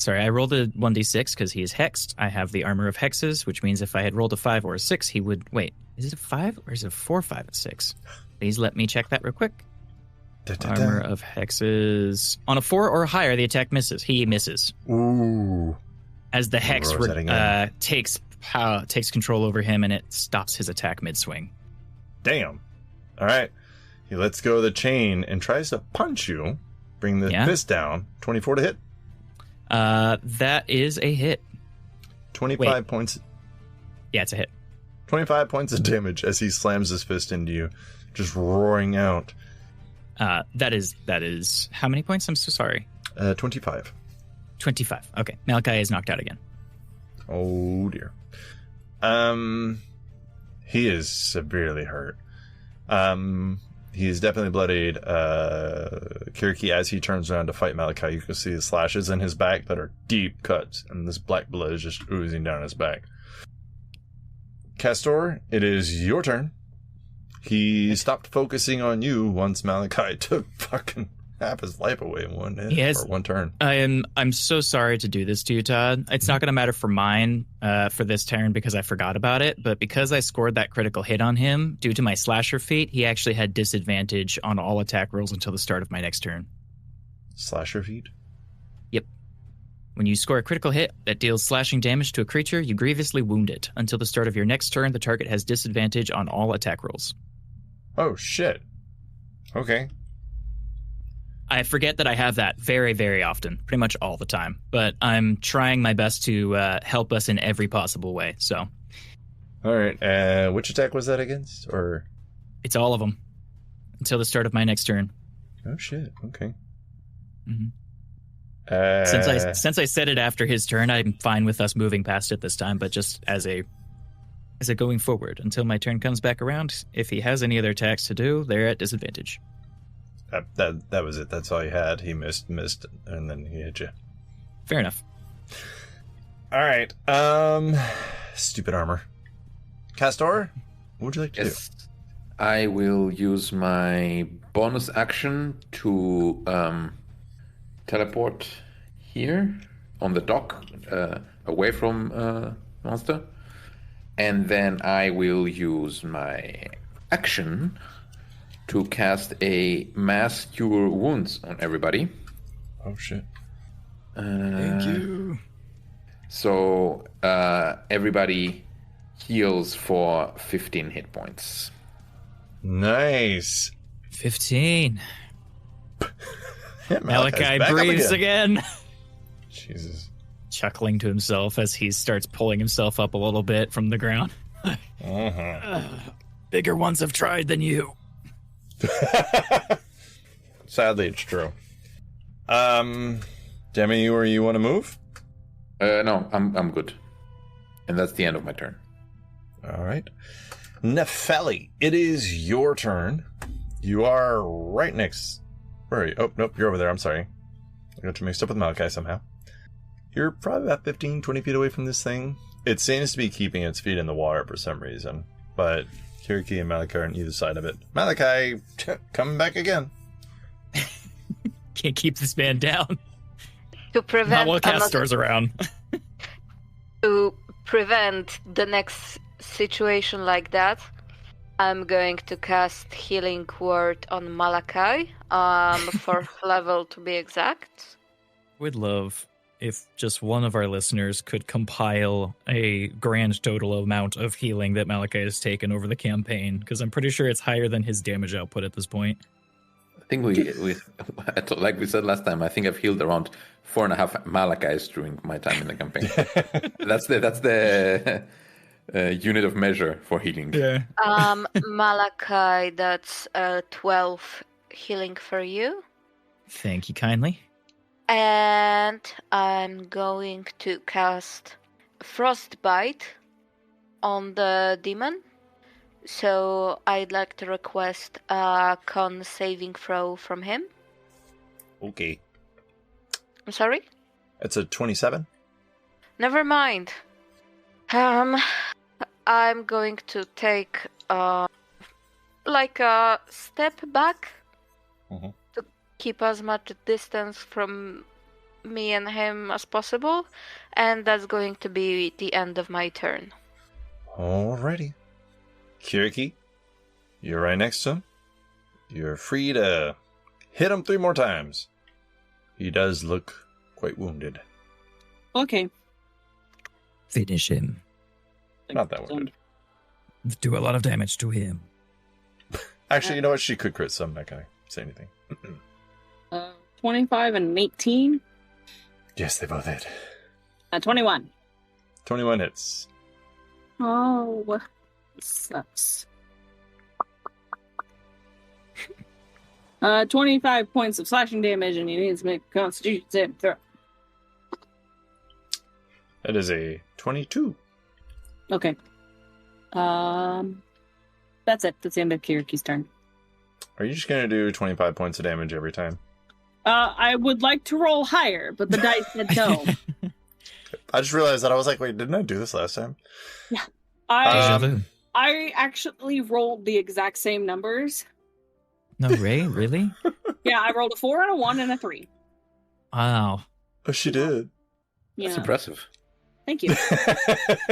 Sorry, I rolled a 1d6 because he is hexed. I have the armor of hexes, which means if I had rolled a 5 or a 6, he would... Wait, is it a 5 or is it a 4, 5, and 6? Please let me check that real quick. Armor of hexes. On a 4 or higher, the attack misses. He misses. Ooh. As the hex takes control over him and it stops his attack mid-swing. Damn. All right. He lets go of the chain and tries to punch you. Bring the fist down. 24 to hit. That is a hit. 25 points. Yeah, it's a hit. 25 points of damage as he slams his fist into you, just roaring out. That is how many points? I'm so sorry. 25. 25. Okay. Malachi is knocked out again. Oh dear. He is severely hurt. He is definitely bloodied. Kiriki, as he turns around to fight Malachi, you can see the slashes in his back that are deep cuts, and this black blood is just oozing down his back. Castor, it is your turn. He stopped focusing on you once Malachi took fucking half his life away in one hit or one turn. I'm so sorry to do this to you, Todd. It's not going to matter for mine for this turn because I forgot about it, but because I scored that critical hit on him, due to my slasher feat, he actually had disadvantage on all attack rolls until the start of my next turn. Slasher feat? Yep. When you score a critical hit that deals slashing damage to a creature, you grievously wound it. Until the start of your next turn, the target has disadvantage on all attack rolls. Oh, shit. Okay. I forget that I have that very, very often, pretty much all the time. But I'm trying my best to help us in every possible way, so. All right. Which attack was that against? Or it's all of them. Until the start of my next turn. Oh, shit. Okay. Mm-hmm. Since I said it after his turn, I'm fine with us moving past it this time, but just as a going forward, until my turn comes back around, if he has any other attacks to do, they're at disadvantage. That was it. That's all he had. He missed, and then he hit you. Fair enough. All right. Stupid armor. Castor, what would you like to do? I will use my bonus action to teleport here on the dock, away from monster. And then I will use my action to cast a Mass Cure Wounds on everybody. Oh, shit. Thank you. So everybody heals for 15 hit points. Nice. 15. Malachi breathes again. Jesus. Chuckling to himself as he starts pulling himself up a little bit from the ground. Bigger ones have tried than you. Sadly, it's true. Demi, you want to move? No, I'm good. And that's the end of my turn. All right. Nepheli, it is your turn. You are right next. Where are you? Oh, nope, you're over there. I'm sorry. I got you mixed up with Malachi somehow. You're probably about 15, 20 feet away from this thing. It seems to be keeping its feet in the water for some reason, but Kiriki and Malachi are on either side of it. Malachi, coming back again. Can't keep this man down. To prevent Not while Castor's around. To prevent the next situation like that, I'm going to cast Healing Word on Malachi, 4th level to be exact. Would love if just one of our listeners could compile a grand total amount of healing that Malachi has taken over the campaign, because I'm pretty sure it's higher than his damage output at this point. I think we like we said last time, I think I've healed around 4.5 Malachis during my time in the campaign. That's the unit of measure for healing. Yeah. Malachi, that's 12 healing for you. Thank you kindly. And I'm going to cast Frostbite on the demon. So I'd like to request a con saving throw from him. Okay. I'm sorry? It's a 27? Never mind. I'm going to take like a step back to keep as much distance from me and him as possible, and that's going to be the end of my turn. Alrighty. Kiriki, you're right next to him. You're free to hit him 3 more times. He does look quite wounded. Okay. Finish him. Not that wounded. Do a lot of damage to him. Actually, you know what? She could crit some. Not gonna say anything. 25 and 18. Yes, they both hit. 21. 21 hits. Oh, sucks. 25 points of slashing damage, and he needs to make a Constitution saving throw. That is a 22. Okay. That's it. That's the end of Kiriki's turn. Are you just gonna do 25 points of damage every time? I would like to roll higher, but the dice said no. I just realized that. I was like, wait, didn't I do this last time? Yeah. Um, I actually rolled the exact same numbers. No, Ray? Really? Yeah, I rolled a 4 and a 1 and a 3. Wow. Oh, she did. Yeah. That's impressive. Thank you.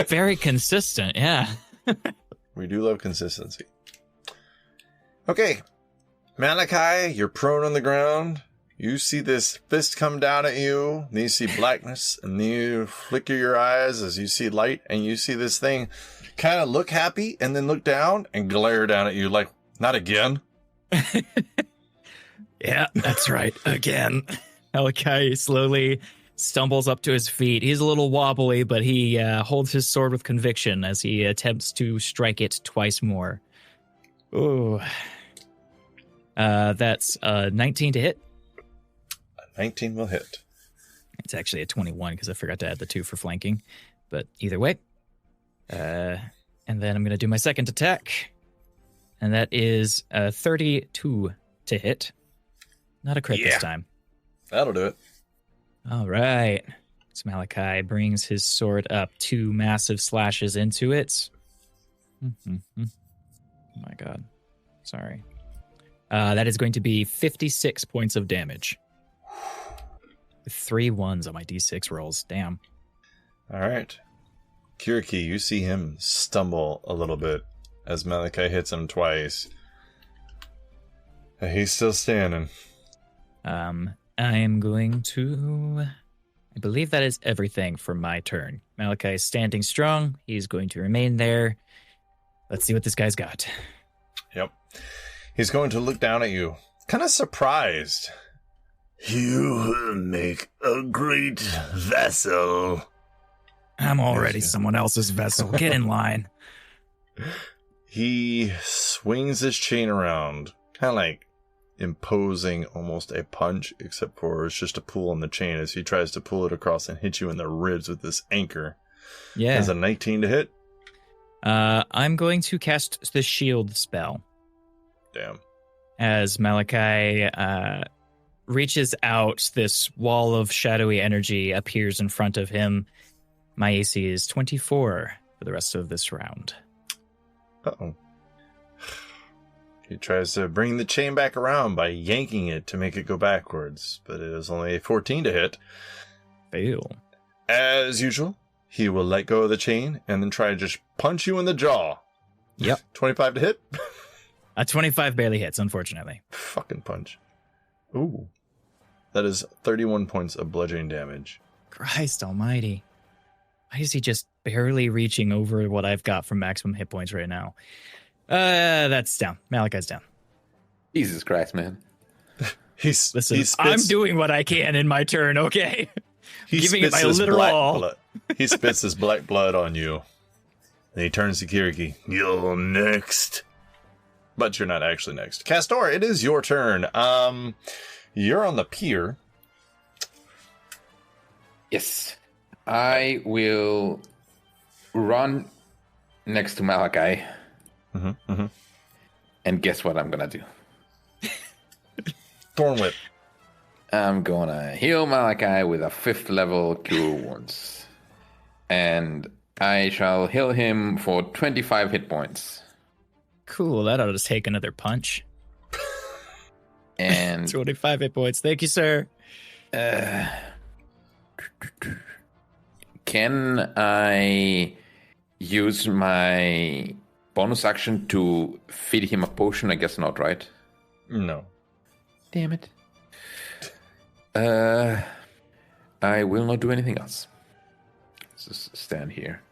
Very consistent, yeah. We do love consistency. Okay. Malachi, you're prone on the ground. You see this fist come down at you. Then you see blackness. And then you flicker your eyes as you see light. And you see this thing kind of look happy and then look down and glare down at you like, not again. Yeah, that's right. Again. Malachi slowly stumbles up to his feet. He's a little wobbly, but he holds his sword with conviction as he attempts to strike it twice more. Ooh. That's 19 to hit. 19 will hit. It's actually a 21 because I forgot to add the 2 for flanking. But either way. And then I'm going to do my second attack. And that is 32 to hit. Not a crit this time. That'll do it. All right. So Malachi brings his sword up, 2 massive slashes into it. Oh my God. Sorry. That is going to be 56 points of damage. With 3 1s on my d6 rolls. Damn. All right. Kiriki, you see him stumble a little bit as Malachi hits him twice. He's still standing. I am going to... I believe that is everything for my turn. Malachi is standing strong. He's going to remain there. Let's see what this guy's got. Yep. He's going to look down at you, kind of surprised. You make a great vessel. I'm already someone else's vessel. Get in line. He swings his chain around, kind of like imposing almost a punch, except for it's just a pull on the chain as he tries to pull it across and hit you in the ribs with this anchor. Yeah. Has a 19 to hit. I'm going to cast the shield spell. Damn. As Malachi reaches out, this wall of shadowy energy appears in front of him. My AC is 24 for the rest of this round. Uh-oh. He tries to bring the chain back around by yanking it to make it go backwards, but it is only a 14 to hit. Fail. As usual, he will let go of the chain and then try to just punch you in the jaw. Yep. 25 to hit? A 25 barely hits, unfortunately. Fucking punch. Ooh. That is 31 points of bludgeoning damage. Christ almighty. Why is he just barely reaching over what I've got from maximum hit points right now? That's down. Malachi's down. Jesus Christ, man. Listen, he spits, I'm doing what I can in my turn, okay? he giving it spits my his literal black all. blood. He spits his black blood on you. And he turns to Kiriki. You're next. But you're not actually next. Castor, it is your turn. You're on the pier. Yes. I will run next to Malachi. And guess what I'm gonna do? Thorn Whip. I'm gonna heal Malachi with a 5th level Cure Wounds. And I shall heal him for 25 hit points. Cool, that ought to take another punch. And 25 hit points. Thank you, sir. Can I use my bonus action to feed him a potion? I guess not, right? No. Damn it. I will not do anything else. Just stand here.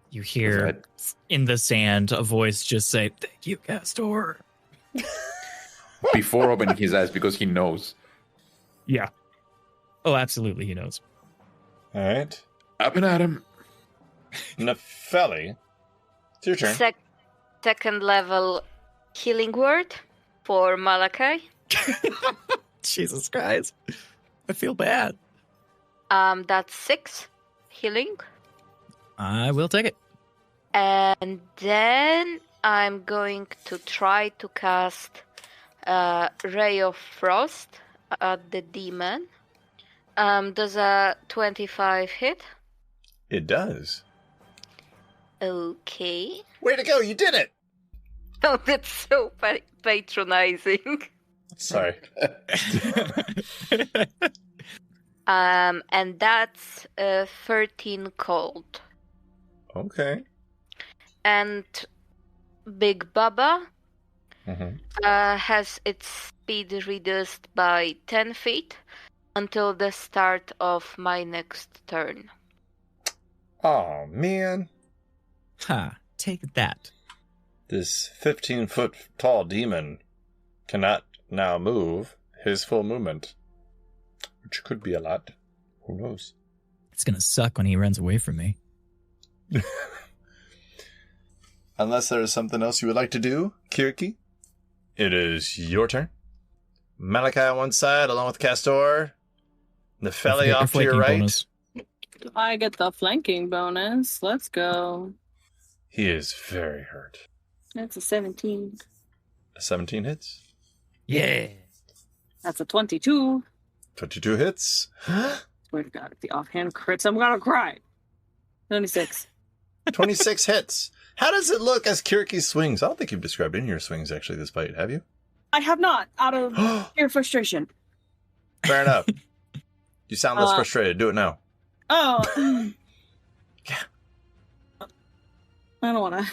You hear in the sand a voice just say, "Thank you, Castor." Before opening his eyes, because he knows. Yeah. Oh, absolutely, he knows. All right. Up and at him. Nefeli, it's your turn. Second level healing word for Malachi. Jesus Christ. I feel bad. That's 6 healing. I will take it. And then I'm going to try to cast Ray of Frost at the demon. Does a 25 hit? It does. Okay. Way to go! You did it. Oh, that's so patronizing. Sorry. And that's 13 cold. Okay. And Big Baba Mm-hmm. has its speed reduced by 10 feet until the start of my next turn. Oh, man. Ha, take that. This 15-foot tall demon cannot now move his full movement, which could be a lot. Who knows? It's gonna suck when he runs away from me. Unless there is something else you would like to do, Kiriki, it is your turn. Malachi on one side, along with Castor. Nefeli off to your right. Bonus. I get the flanking bonus. Let's go. He is very hurt. That's a 17. 17 hits. Yeah. That's a 22. 22 hits. Swear to God, if the offhand crits, I'm gonna cry. 26. 26 hits. How does it look as Kiriki swings? I don't think you've described any of your swings, actually, this fight, have you? I have not, out of sheer frustration. Fair enough. You sound less frustrated. Do it now. Oh. Yeah. I don't wanna.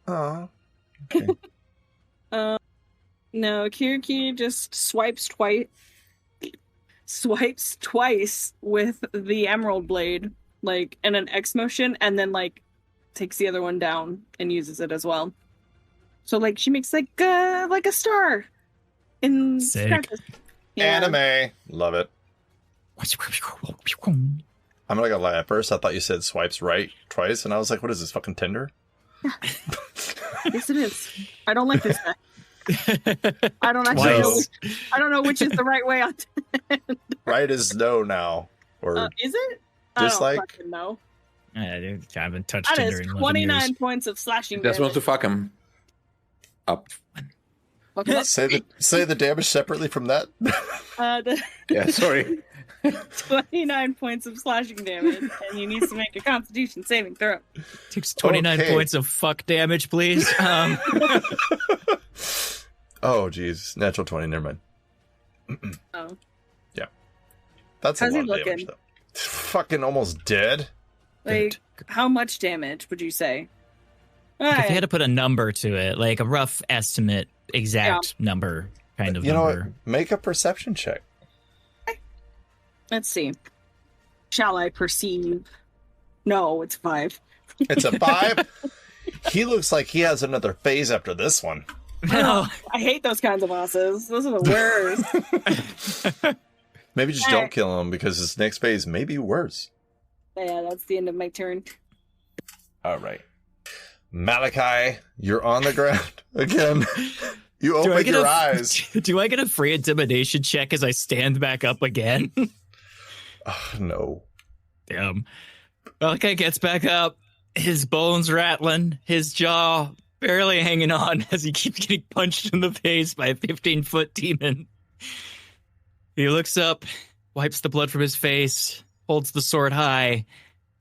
Oh. Okay. No, Kiriki just swipes twice with the emerald blade, like in an X motion, and then like takes the other one down and uses it as well. So like she makes like a star in Sick. practice. Yeah. Anime. Love it. I'm not gonna lie, at first I thought you said swipes right twice, and I was like, what is this, fucking Tinder? Yes, it is. I don't like this guy. I don't actually know. I don't know which is the right way on. Right is no now, or Is it? Just I don't like- fucking know. I haven't touched That Tinder is in 11 29 years. points of slashing Just wants damage. to fuck him. Up. Fuck him up. say the damage separately from that. Yeah, sorry. 29 points of slashing damage, and he needs to make a Constitution saving throw. Takes 29 Okay. points of fuck damage, please. Oh, geez, natural 20. Never mind. Oh, That's How's a he lot of damage, looking? though. Fucking almost dead. like how much damage would you say? If you Alright. had to put a number to it, like a rough estimate, exact number, kind of You know number. what? Make a perception check. Let's see. Shall I perceive? No, it's 5. It's a 5. He looks like he has another phase after this one. No. I hate those kinds of bosses. Those are the worst. Maybe just don't kill him because his next phase may be worse. Yeah, that's the end of my turn. All right. Malachi, you're on the ground again. You open your eyes. Do I get a free intimidation check as I stand back up again? Oh, no. Damn. Malachi gets back up, his bones rattling, his jaw barely hanging on as he keeps getting punched in the face by a 15-foot demon. He looks up, wipes the blood from his face, holds the sword high,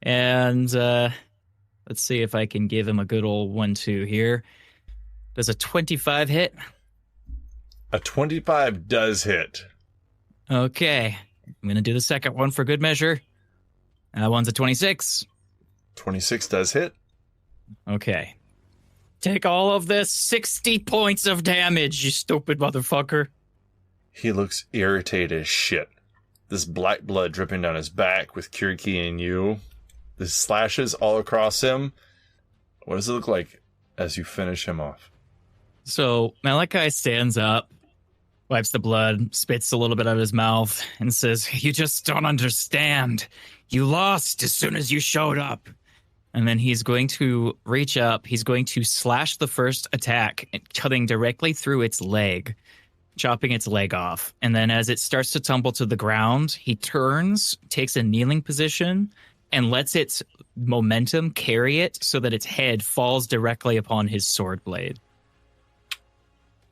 and let's see if I can give him a good old 1-2 here. Does a 25 hit? A 25 does hit. Okay. I'm going to do the second one for good measure. That one's a 26. 26 does hit. Okay. Take all of this 60 points of damage, you stupid motherfucker. He looks irritated as shit. This black blood dripping down his back with Kiriki and you. The slashes all across him. What does it look like as you finish him off? So Malachi stands up, wipes the blood, spits a little bit out of his mouth, and says, "You just don't understand. You lost as soon as you showed up." And then he's going to reach up. He's going to slash the first attack, cutting directly through its leg, chopping its leg off. And then as it starts to tumble to the ground, he turns, takes a kneeling position, and lets its momentum carry it so that its head falls directly upon his sword blade.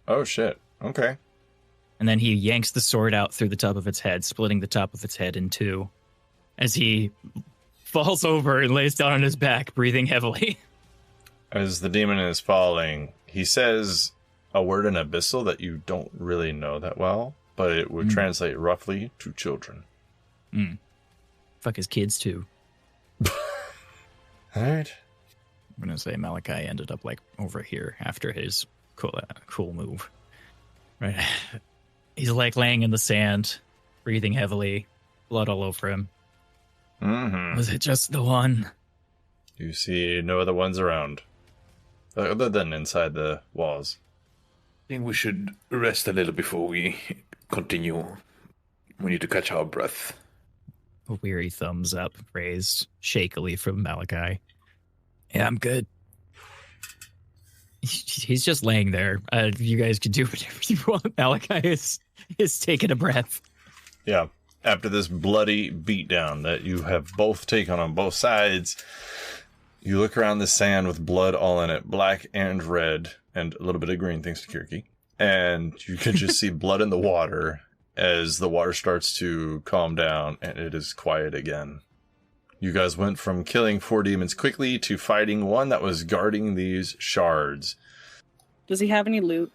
Oh, shit. Okay. And then he yanks the sword out through the top of its head, splitting the top of its head in two, as he falls over and lays down on his back, breathing heavily. As the demon is falling, he says a word in Abyssal that you don't really know that well, but it would translate roughly to children. Fuck his kids, too. All right. I'm going to say Malachi ended up, like, over here after his cool move. Right. He's, like, laying in the sand, breathing heavily, blood all over him. Mm-hmm. Was it just the one? You see no other ones around, other than inside the walls. I think we should rest a little before we continue. We need to catch our breath. A weary thumbs up raised shakily from Malachi. Yeah, I'm good. He's just laying there. You guys can do whatever you want. Malachi is taking a breath. Yeah. After this bloody beatdown that you have both taken on both sides, you look around the sand with blood all in it, black and red, and a little bit of green, thanks to Kiriki. And you can just see blood in the water as the water starts to calm down and it is quiet again. You guys went from killing 4 demons quickly to fighting one that was guarding these shards. Does he have any loot?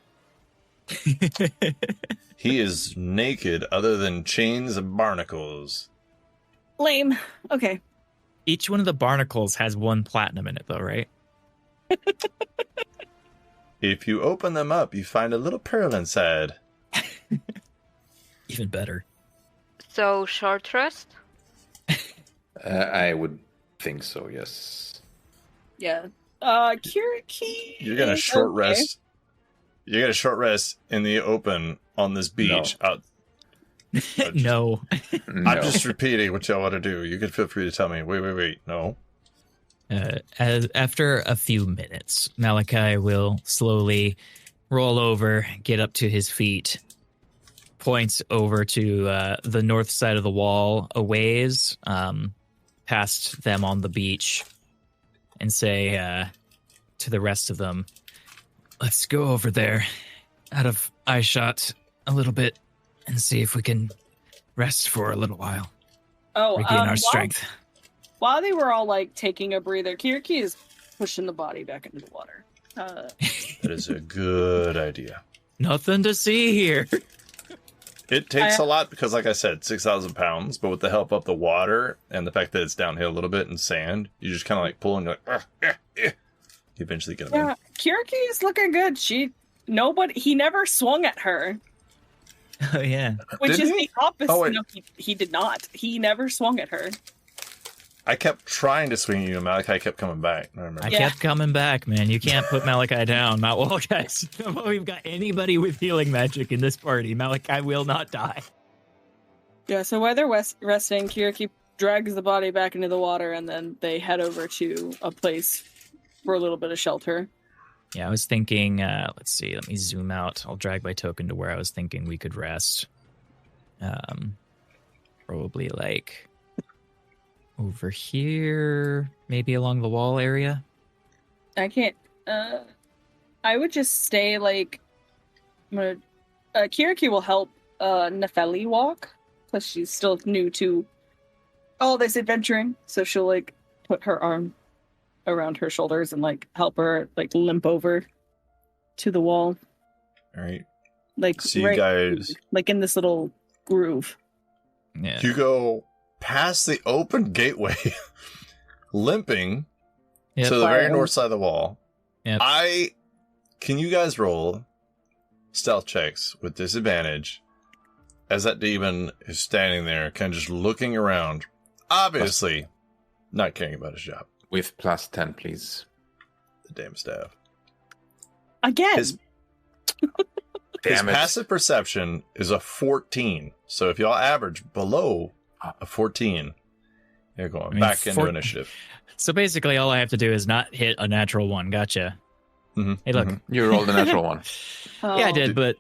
He is naked other than chains of barnacles. Lame. Okay. Each one of the barnacles has 1 platinum in it, though, right? If you open them up, you find a little pearl inside. Even better. So, short rest? I would think so, yes. Yeah. Kiriki. You're gonna short rest. You're gonna short rest in the open on this beach. No. I'm just repeating what y'all want to do. You can feel free to tell me. Wait. No. After a few minutes, Malachi will slowly roll over, get up to his feet, points over to the north side of the wall, a ways, past them on the beach, and say to the rest of them, "Let's go over there, out of eye shot a little bit, and see if we can rest for a little while. Regain our strength." While they were all like taking a breather, Kiriki is pushing the body back into the water. That is a good idea. Nothing to see here. It takes a lot because, like I said, 6,000 pounds, but with the help of the water and the fact that it's downhill a little bit in sand, you just kind of like pull and you're like, you eventually get them in. Kiriki is looking good. He never swung at her. Oh, yeah. Which Did is he? the opposite. Oh, wait. No, he did not. He never swung at her. I kept trying to swing you, and Malachi kept coming back. I kept coming back, man. You can't put Malachi down. Not well, guys. We've got anybody with healing magic in this party. Malachi will not die. Yeah, so while they're resting, Kiriki drags the body back into the water, and then they head over to a place for a little bit of shelter. Yeah, I was thinking, let's see, let me zoom out. I'll drag my token to where I was thinking we could rest. Probably like over here, maybe along the wall area. I can't, I would just stay like, Kiriki will help Nefeli walk, plus she's still new to all this adventuring, so she'll like put her arm around her shoulders and like help her like limp over to the wall. All right. Like See you guys. like in this little groove. Yeah. Hugo past the open gateway, limping Yep. to the very north side of the wall. Yep. Can you guys roll stealth checks with disadvantage as that demon is standing there, kind of just looking around, obviously not caring about his job. With plus 10, please. The damn staff. Again. His Damn it. passive perception is a 14. So if y'all average below a 14, you're going back into initiative. So basically, all I have to do is not hit a natural one. Gotcha. Mm-hmm. Hey, look. You rolled a natural one. Oh. Yeah, I did, but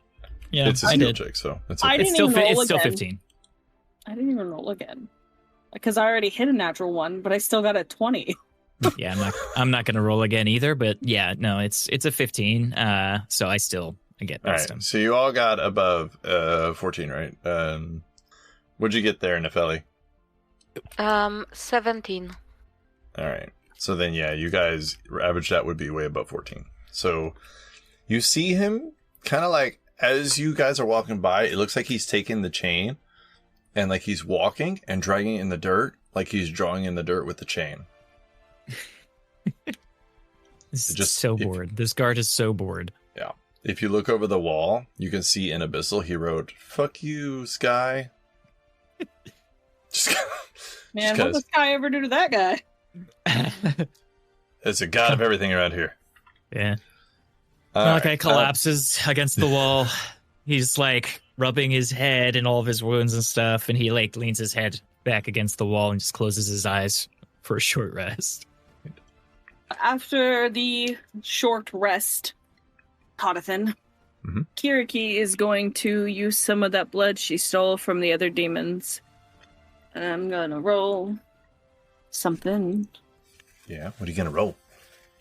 yeah, It's a I skill did. check, so it's I okay. didn't It's still even roll it's still again. 15. I didn't even roll again. Because I already hit a natural one, but I still got a 20. Yeah, I'm not going to roll again either. But yeah, no, it's a 15. So I get All past right, him. so you all got above 14, right? What'd you get there, Nefeli? 17. All right. So then, yeah, you guys average that would be way above 14. So you see him kind of like as you guys are walking by, it looks like he's taking the chain and like he's walking and dragging it in the dirt, like he's drawing in the dirt with the chain. Just so bored. This guard is so bored. Yeah. If you look over the wall, you can see in Abyssal he wrote, "Fuck you, Sky." Just Man, Just what 'cause. does Sky ever do to that guy? it's a god of everything around here. Yeah. All Malachi right, collapses against the wall. He's like rubbing his head and all of his wounds and stuff, and he like leans his head back against the wall and just closes his eyes for a short rest. After the short rest, Potathan, Mhm. Kiriki is going to use some of that blood she stole from the other demons. And I'm gonna roll something. Yeah, what are you gonna roll?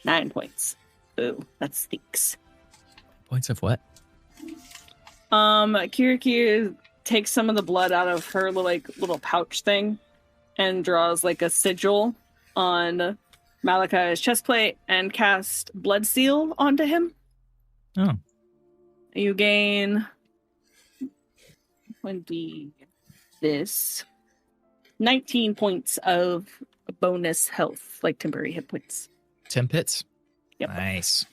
9 points. Ooh, that stinks. Points of what? Kiriki takes some of the blood out of her little pouch thing and draws like a sigil on Malachi's chest plate and cast Blood Seal onto him. Oh. You gain 19 points of bonus health, like temporary hit points. 10 pits? Yep. Nice.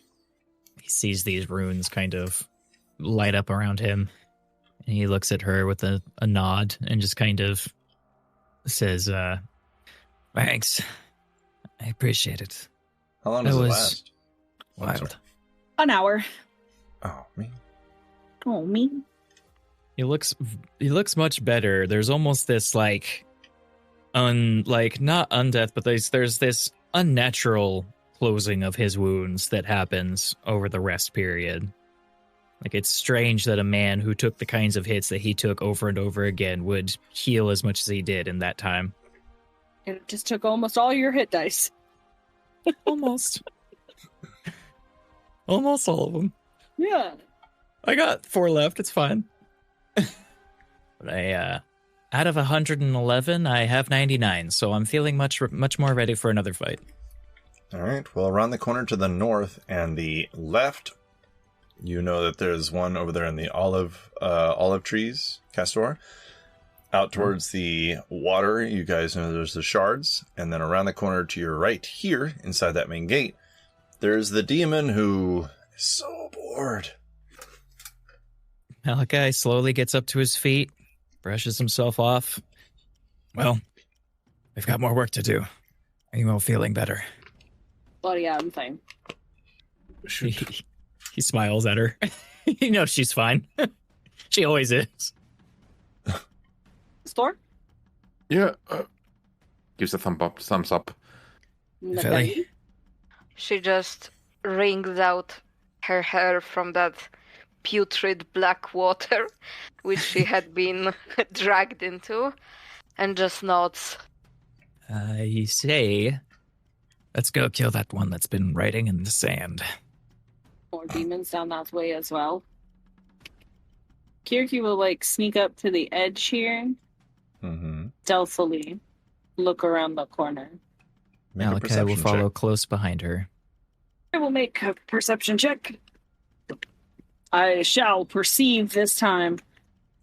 He sees these runes kind of light up around him. And he looks at her with a nod and just kind of says, thanks. I appreciate it. How long That does it was last? Wild. An hour. Oh, me. Oh, me. He looks much better. There's almost this not undeath, but there's this unnatural closing of his wounds that happens over the rest period. Like, it's strange that a man who took the kinds of hits that he took over and over again would heal as much as he did in that time. It just took almost all your hit dice. Almost. Almost all of them. Yeah. I got 4 left. It's fine. But out of 111, I have 99, so I'm feeling much more ready for another fight. All right. Well, around the corner to the north and the left, you know that there's one over there in the olive trees, Castor. Out towards the water, you guys know there's the shards. And then around the corner to your right here, inside that main gate, there's the demon who is so bored. Malachi slowly gets up to his feet, brushes himself off. Well, we've got more work to do. Are you all feeling better? Well, yeah, I'm fine. He smiles at her. He knows she's fine. She always is. Store? Yeah. Gives a thumbs up. Philly? She just wrings out her hair from that putrid black water which she had been dragged into and just nods. I say, let's go kill that one that's been writing in the sand. More demons down that way as well. Kiriki will sneak up to the edge here, Mm-hmm. stealthily look around the corner. Make a Malachi will perception follow check. close behind her. I will make a perception check. I shall perceive this time.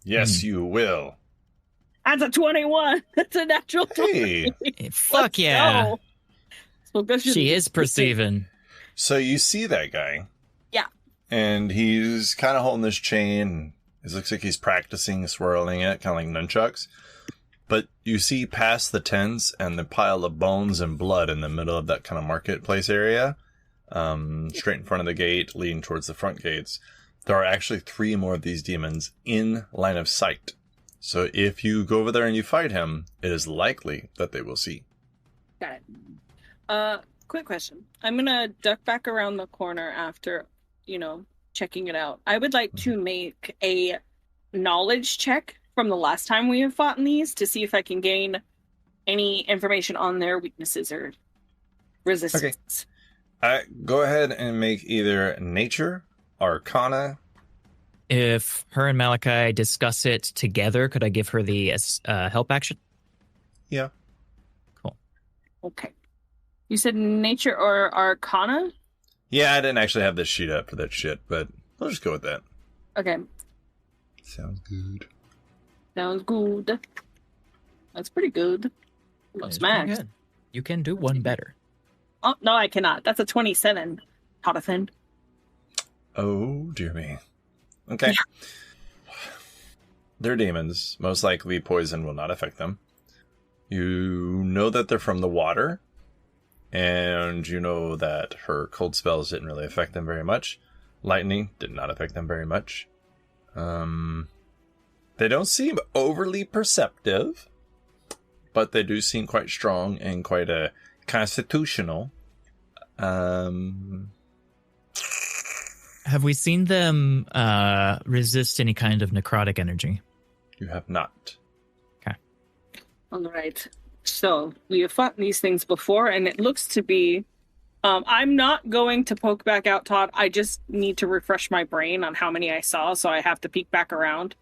Yes, you will. That's a 21. That's a natural 20. Hey, Fuck Let's yeah. go. So good She is perceiving. so you see that guy. Yeah. And he's kind of holding this chain. It looks like he's practicing swirling it, kind of like nunchucks. But you see past the tents and the pile of bones and blood in the middle of that kind of marketplace area, straight in front of the gate, leading towards the front gates. There are actually 3 more of these demons in line of sight. So if you go over there and you fight him, it is likely that they will see. Got it. Quick question. I'm gonna duck back around the corner after, checking it out. I would like to make a knowledge check from the last time we have fought in these to see if I can gain any information on their weaknesses or resistance. Go ahead and make either nature, arcana. If her and Malachi discuss it together, could I give her the help action? Yeah. Okay. You said nature or arcana? Yeah, I didn't actually have this sheet up for that shit, but I'll just go with that. Okay. Sounds good. Sounds good. That's pretty good. What's It's pretty max? good. You can do one better. Oh, no, I cannot. That's a 27, Jonathan. Oh, dear me. Okay. They're demons. Most likely poison will not affect them. You know that they're from the water, and you know that her cold spells didn't really affect them very much. Lightning did not affect them very much. They don't seem overly perceptive, but they do seem quite strong and quite constitutional. Have we seen them resist any kind of necrotic energy? You have not. All right. So we have fought these things before, and it looks to be. I'm not going to poke back out, Todd. I just need to refresh my brain on how many I saw, so I have to peek back around.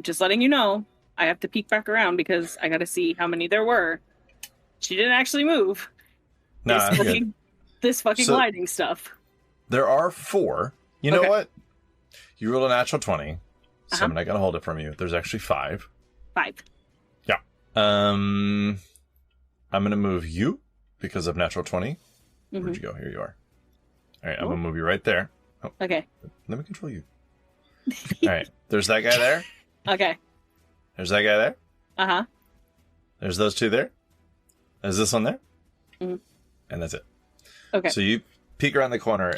Just letting you know, I have to peek back around because I got to see how many there were. She didn't actually move. No, This fucking gliding stuff. There are 4. You know Okay. what? You rolled a natural 20, so Uh-huh. I'm not going to hold it from you. There's actually 5. 5. Yeah. I'm going to move you because of natural 20. Where'd you go? Here you are. All right, I'm going to move you right there. Oh, Okay. let me control you. All right, there's that guy there. Okay. There's that guy there. Uh-huh. There's those 2 there. There's this one there. Mhm. And that's it. Okay. So you peek around the corner,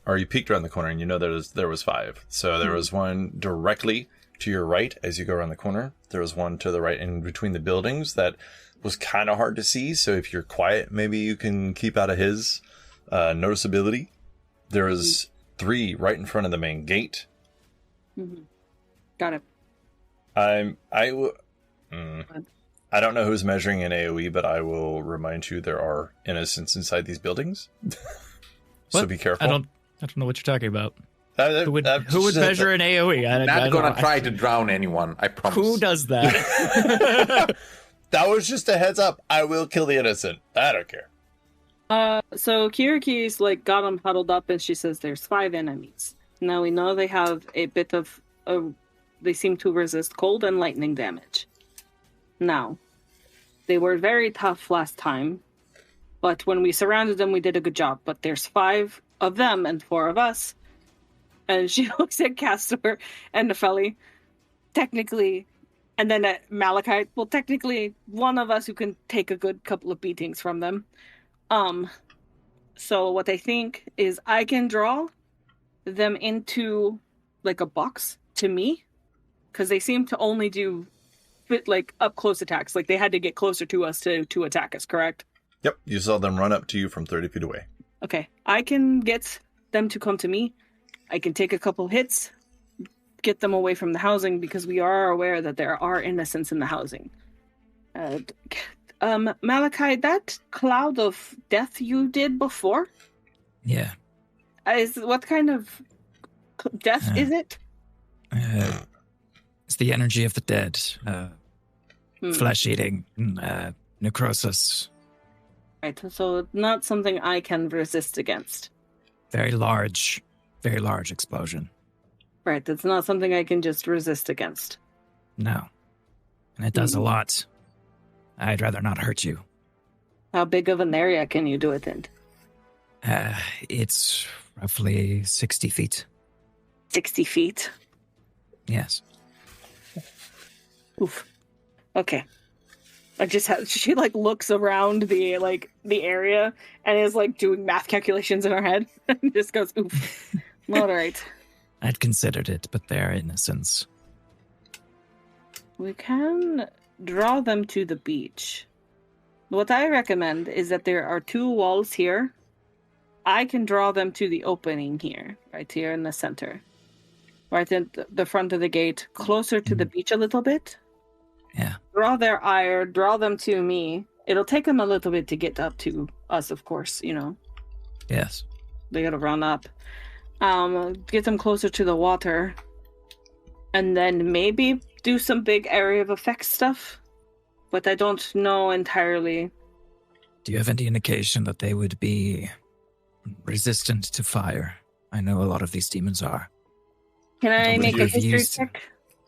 or you peeked around the corner, and you know there was 5. So there was one directly to your right as you go around the corner. There was one to the right in between the buildings that was kind of hard to see. So if you're quiet, maybe you can keep out of his noticeability. There was 3 right in front of the main gate. Got it. I don't know who's measuring in AoE, but I will remind you there are innocents inside these buildings. So What? be careful. I don't know what you're talking about. Who Who would measure an AoE? Not gonna try to drown anyone, I promise. Who does that? That was just a heads up. I will kill the innocent. I don't care. So Kiriki's got them huddled up, and she says there's 5 enemies. Now we know they have a bit of they seem to resist cold and lightning damage. Now, they were very tough last time, but when we surrounded them, we did a good job. But there's 5 of them and 4 of us. And she looks at Castor and Nefeli, technically, and then at Malachite. Well, technically, one of us who can take a good couple of beatings from them. So what I think is I can draw them into a box to me, because they seem to only do up close attacks. They had to get closer to us to attack us, correct? Yep, you saw them run up to you from 30 feet away. Okay, I can get them to come to me. I can take a couple hits, get them away from the housing, because we are aware that there are innocents in the housing. Malachi, that cloud of death you did before, Yeah. what kind of death is it? It's the energy of the dead. Flesh eating. Necrosis. Right, so not something I can resist against. Very large explosion. Right, that's not something I can just resist against. No. And it does a lot. I'd rather not hurt you. How big of an area can you do it in? It's roughly 60 feet. 60 feet? Yes. Oof. Okay. She like looks around the area and is like doing math calculations in her head and just goes, oof. All right. I'd considered it, but they're innocents. We can draw them to the beach. What I recommend is that there are 2 walls here. I can draw them to the opening here, right here in the center. Right in the front of the gate, closer to the beach a little bit. Yeah. Draw their ire, draw them to me. It'll take them a little bit to get up to us, of course, you know. Yes. They gotta run up. Get them closer to the water. And then maybe do some big area of effect stuff. But I don't know entirely. Do you have any indication that they would be resistant to fire? I know a lot of these demons are. Can I Don't make think a you've history used- check?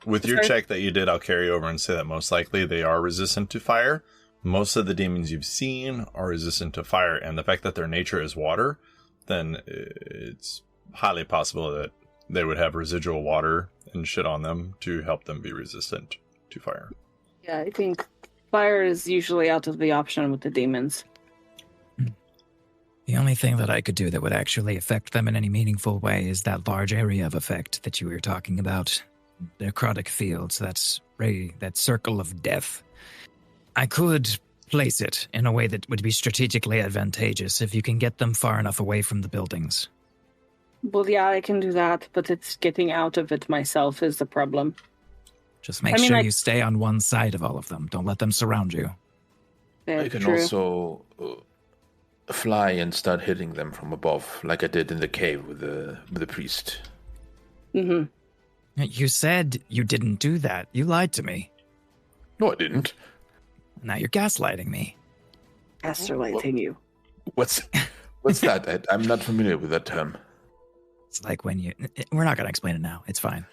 With your check that you did, I'll carry over and say that most likely they are resistant to fire. Most of the demons you've seen are resistant to fire, and the fact that their nature is water, then it's highly possible that they would have residual water and shit on them to help them be resistant to fire. Yeah, I think fire is usually out of the option with the demons. The only thing that I could do that would actually affect them in any meaningful way is that large area of effect that you were talking about. Necrotic fields, that circle of death. I could place it in a way that would be strategically advantageous if you can get them far enough away from the buildings. Well, yeah, I can do that, but it's getting out of it myself is the problem. Just make sure you stay on one side of all of them. Don't let them surround you. Yeah, I can true. also fly and start hitting them from above, like I did in the cave with the priest. Mm-hmm. You said you didn't do that. You lied to me. No, I didn't. Now you're gaslighting me. Gaslighting you. What's that? I'm not familiar with that term. It's like when you... We're not going to explain it now. It's fine.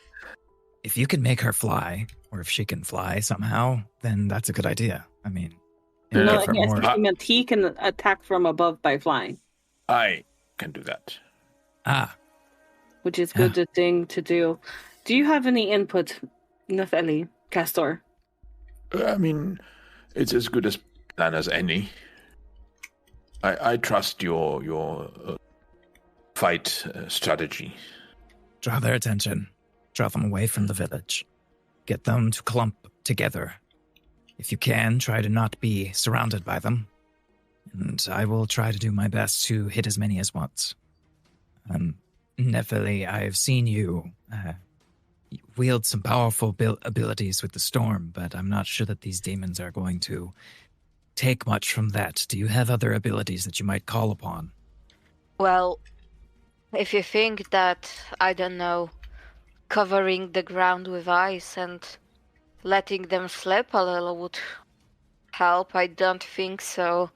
If you can make her fly, or if she can fly somehow, then that's a good idea. I mean... No, for yes, more- I meant he can attack from above by flying, I can do that. Ah, which is good thing to do. Do you have any input, Nefeli, Castor? I mean, it's as good a plan as any. I trust your fight strategy. draw their attention. Draw them away from the village. Get them to clump together. If you can, try to not be surrounded by them. And I will try to do my best to hit as many as once. Nefeli, I have seen you wield some powerful abilities with the storm, but I'm not sure that these demons are going to take much from that. Do you have other abilities that you might call upon? Well, if you think that, I don't know, covering the ground with ice and letting them slip a little would help, I don't think so.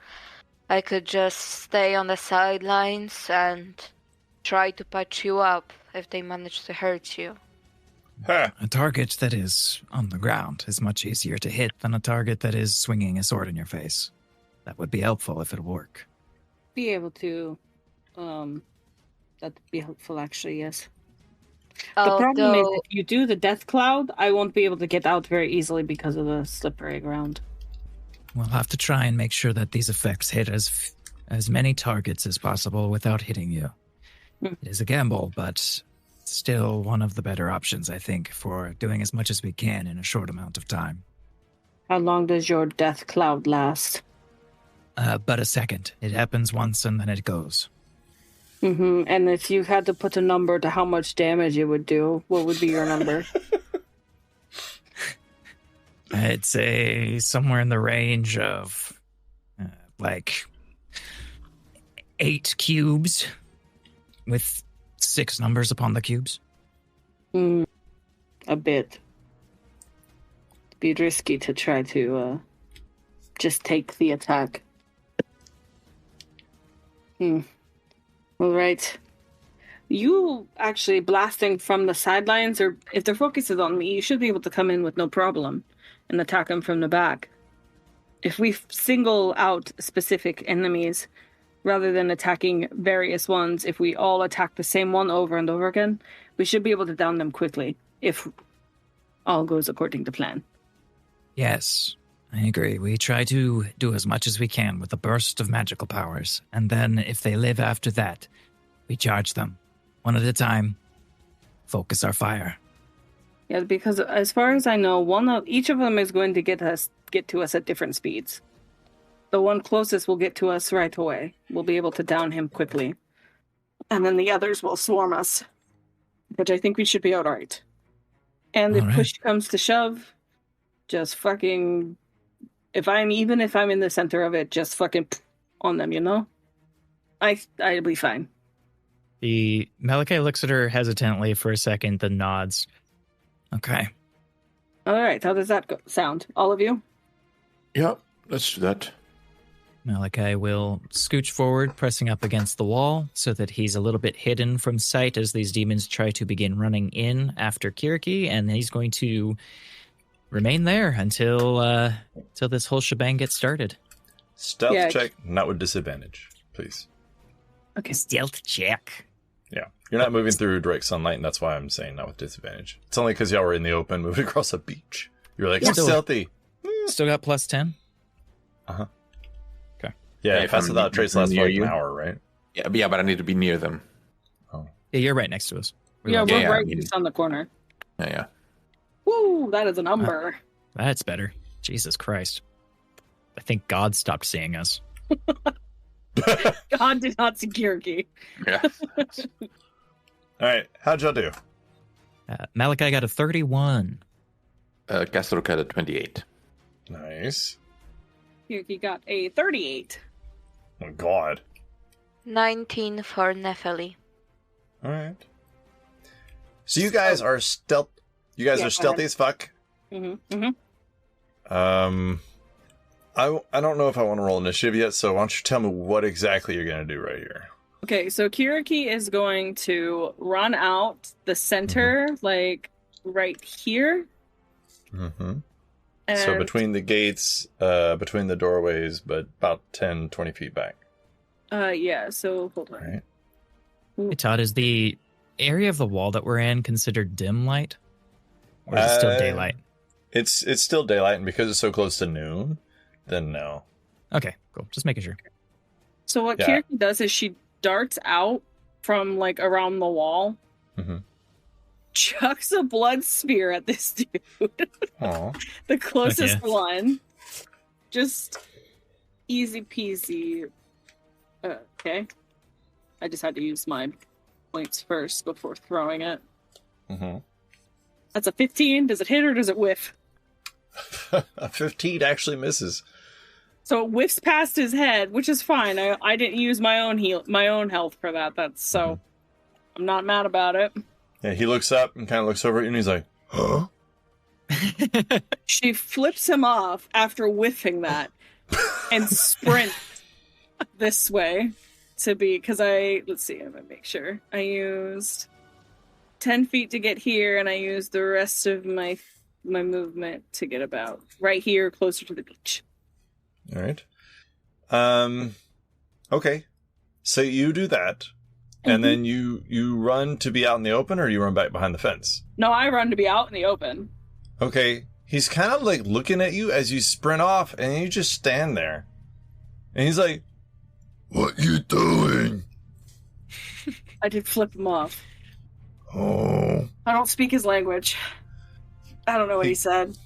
I could just stay on the sidelines and try to patch you up if they manage to hurt you. Huh. A target that is on the ground is much easier to hit than a target that is swinging a sword in your face. That would be helpful if it'll work. Be able to, that'd be helpful actually, yes. The problem is if you do the death cloud, I won't be able to get out very easily because of the slippery ground. We'll have to try and make sure that these effects hit as many targets as possible without hitting you. It is a gamble, but still one of the better options, I think, for doing as much as we can in a short amount of time. How long does your death cloud last? But a second. It happens once and then it goes. Mm-hmm. And if you had to put a number to how much damage it would do, what would be your number? I'd say somewhere in the range of like 8 cubes with 6 numbers upon the cubes. A bit. It'd be risky to try to just take the attack. All right. You actually blasting from the sidelines, or if their focus is on me, you should be able to come in with no problem. and attack them from the back. If we single out specific enemies, rather than attacking various ones, if we all attack the same one over and over again, we should be able to down them quickly, if all goes according to plan. Yes, I agree. We try to do as much as we can with a burst of magical powers, and then if they live after that, we charge them, one at a time, focus our fire. Yeah, because as far as I know, each of them is going to get to us at different speeds. The one closest will get to us right away. We'll be able to down him quickly. And then the others will swarm us, which I think we should be all right. And if push comes to shove, just fucking... If I'm in the center of it, just fucking on them, you know? I'll be fine. The Malachi looks at her hesitantly for a second, then nods. Okay. All right, how does that sound? All of you? Yep, let's do that. Malachi will scooch forward, pressing up against the wall so that he's a little bit hidden from sight as these demons try to begin running in after Kiriki, and he's going to remain there until this whole shebang gets started. Stealth check, not with disadvantage, please. Okay. Stealth check. Yeah. You're not moving through direct sunlight, and that's why I'm saying not with disadvantage. It's only because y'all were in the open moving across a beach. You're like, it's stealthy. Still got plus 10? Uh-huh. Okay. Yeah, pass without trace lasts for like an hour, right? Yeah, but I need to be near them. Oh. Yeah, you're right next to us. We're right just on the corner. Yeah. Woo, that is a number. That's better. Jesus Christ. I think God stopped seeing us. God did not see Kiriki. Yeah. All right, how'd y'all do? Malachi got a 31. Castro got a 28. Nice. Kiriki got a 38. Oh, God. 19 for Nephili. All right. So you guys are stealth. You guys are stealthy as fuck. Mm-hmm. Mm-hmm. I don't know if I want to roll initiative yet, so why don't you tell me what exactly you're going to do right here? Okay, so Kiriki is going to run out the center, like right here. Mm-hmm. And So between the gates, between the doorways, but about 10, 20 feet back. Yeah, so hold on. Right. Hey, Todd, is the area of the wall that we're in considered dim light? Or is it still daylight? It's still daylight, and because it's so close to noon, then no. Okay, cool. Just making sure. So what Kiriki does is she darts out from like around the wall, chucks a blood spear at this dude. Aw. The closest Okay. one. Just easy peasy. Okay. I just had to use my points first before throwing it. Mm-hmm. That's a 15. Does it hit or does it whiff? A 15 actually misses. So it whiffs past his head, which is fine. I didn't use my own health for that. That's so I'm not mad about it. Yeah, he looks up and kind of looks over at you, and he's like, huh? She flips him off after whiffing that and sprints this way to be, because let's see, I'm gonna make sure. I used 10 feet to get here, and I used the rest of my movement to get about right here, closer to the beach. All right. Okay. So you do that, and then you run to be out in the open, or you run back behind the fence? No, I run to be out in the open. Okay. He's kind of like looking at you as you sprint off, and you just stand there. And he's like, "What you doing?" I did flip him off. Oh. I don't speak his language. I don't know what he said.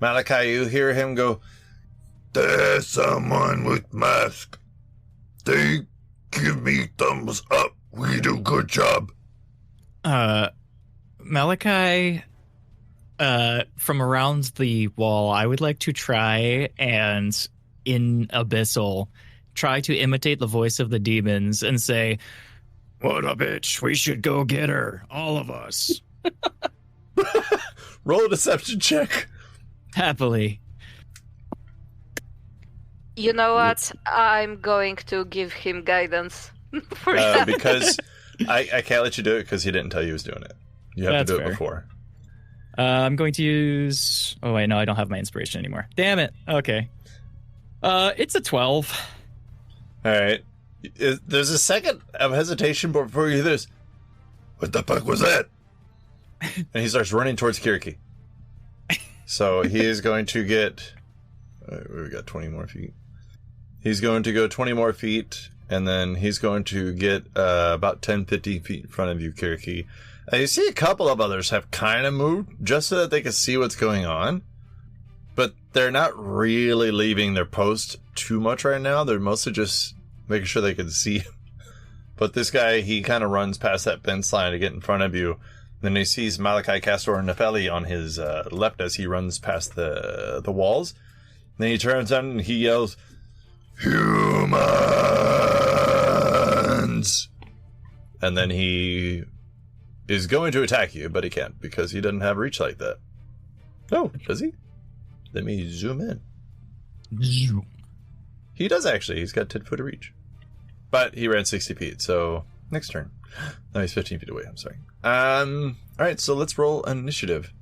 Malachi, you hear him go, "There's someone with mask. They give me thumbs up. We do good job." Malachi, from around the wall, I would like to try and, in Abyssal, try to imitate the voice of the demons and say, "What a bitch, we should go get her, all of us." Roll a deception check. Happily. You know what? I'm going to give him guidance for that. Because I can't let you do it because he didn't tell you he was doing it. You have That's to do it fair. before. I'm going to use... Oh, wait, no, I don't have my inspiration anymore. Damn it. Okay. It's a 12. All right. There's a second of hesitation before you hear this. What the fuck was that? And he starts running towards Kiriki. So he is going to get... we got 20 more feet. He's going to go 20 more feet, and then he's going to get about 10, 15 feet in front of you, Kiriki. You see a couple of others have kind of moved, just so that they can see what's going on. But they're not really leaving their post too much right now. They're mostly just making sure they can see him. But this guy, he kind of runs past that fence line to get in front of you. Then he sees Malachi, Castor, and Nefeli on his left as he runs past the walls. Then he turns on and he yells, "Humans!" And then he is going to attack you, but he can't because he doesn't have reach like that. Oh, does he? Let me zoom in. Zoom. He does actually. He's got 10 foot of reach. But he ran 60 feet, so next turn. No, he's 15 feet away. I'm sorry. Alright, so let's roll an initiative.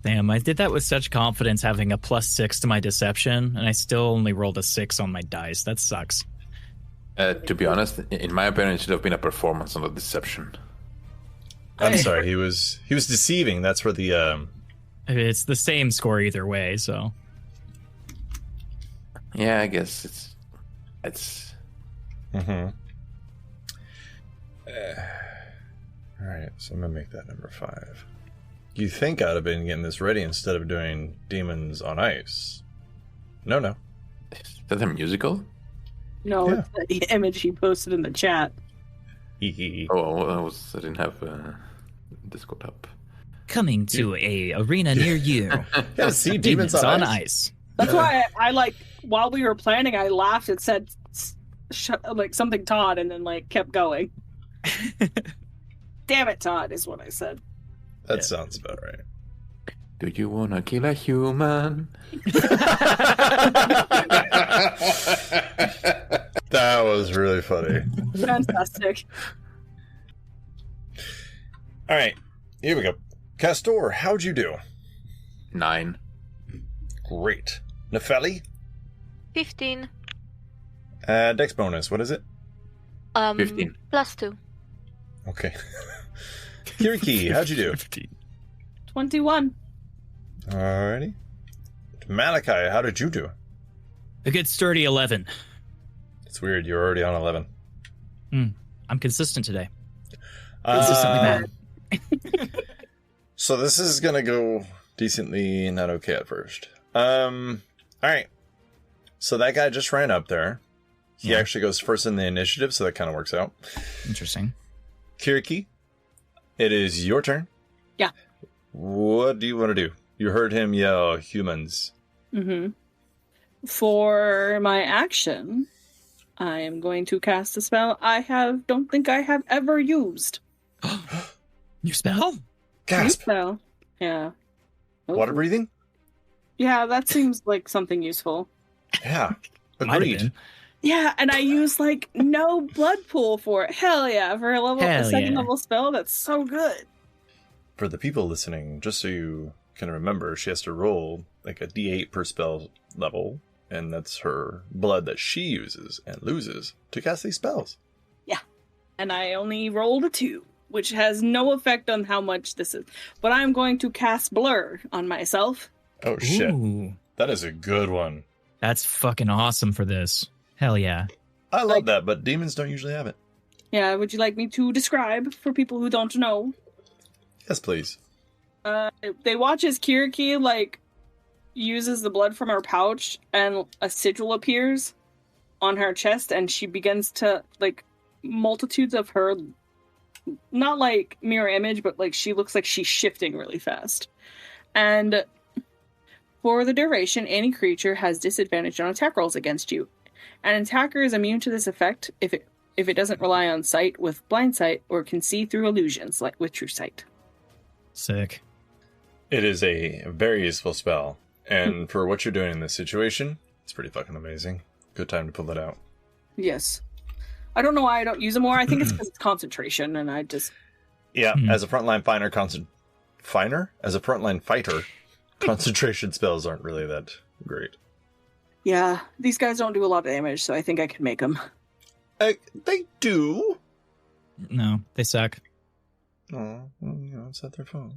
Damn, I did that with such confidence, having a +6 to my deception, and I still only rolled a 6 on my dice. That sucks. To be honest, in my opinion, it should have been a performance on the deception. I'm sorry, he was deceiving. That's where the It's the same score either way, so... Yeah, I guess it's. Mm-hmm. Alright, so I'm gonna make that number 5. You think I'd have been getting this ready instead of doing demons on ice. No. Is that a musical? No, Yeah. it's the image he posted in the chat. Oh, I didn't have Discord up. Coming to a arena near you. Yeah, see demons on ice. That's why I like, while we were planning, I laughed and said like something Todd, and then like kept going. Damn it, Todd, is what I said. That sounds about right. Do you wanna kill a human? That was really funny. Fantastic. All right, here we go. Castor, how'd you do? 9. Great. Nefeli? 15. Dex bonus, what is it? 15. +2. Okay. Kiriki, how'd you do? 21. Alrighty. Malachi, how did you do? A good sturdy 11. It's weird, you're already on 11. I'm consistent today. Consistently bad. So this is gonna go decently not okay at first. Alright. So that guy just ran up there. He actually goes first in the initiative, so that kind of works out. Interesting. Kiriki, it is your turn. Yeah. What do you want to do? You heard him yell, "Humans." Mm-hmm. For my action, I am going to cast a spell don't think I have ever used. New spell? New Gasp! spell. Yeah. Water breathing? Yeah, that seems like something useful. Yeah. Might have Agreed. been. Yeah, and I use like no blood pool for it. Hell yeah, for a second level spell, that's so good. For the people listening, just so you can remember, she has to roll like a d8 per spell level, and that's her blood that she uses and loses to cast these spells. Yeah. And I only rolled a 2, which has no effect on how much this is. But I'm going to cast Blur on myself. Oh shit. Ooh, That is a good one. that's fucking awesome for this. Hell yeah. I love that, but demons don't usually have it. Yeah, would you like me to describe for people who don't know? Yes, please. They watch as Kiriki, like, uses the blood from her pouch, and a sigil appears on her chest, and she begins to, like, multitudes of her, not like mirror image, but like she looks like she's shifting really fast. And for the duration, any creature has disadvantage on attack rolls against you. An attacker is immune to this effect if it doesn't rely on sight with blind sight or can see through illusions like with true sight. Sick. It is a very useful spell, and for what you're doing in this situation, it's pretty fucking amazing. Good time to pull it out. Yes. I don't know why I don't use it more. I think it's because it's concentration, and I just... Yeah, as a frontline fighter, finer. As a frontline fighter, concentration spells aren't really that great. Yeah, these guys don't do a lot of damage, so I think I can make them. They do. No, they suck. Oh, well, it's not their fault.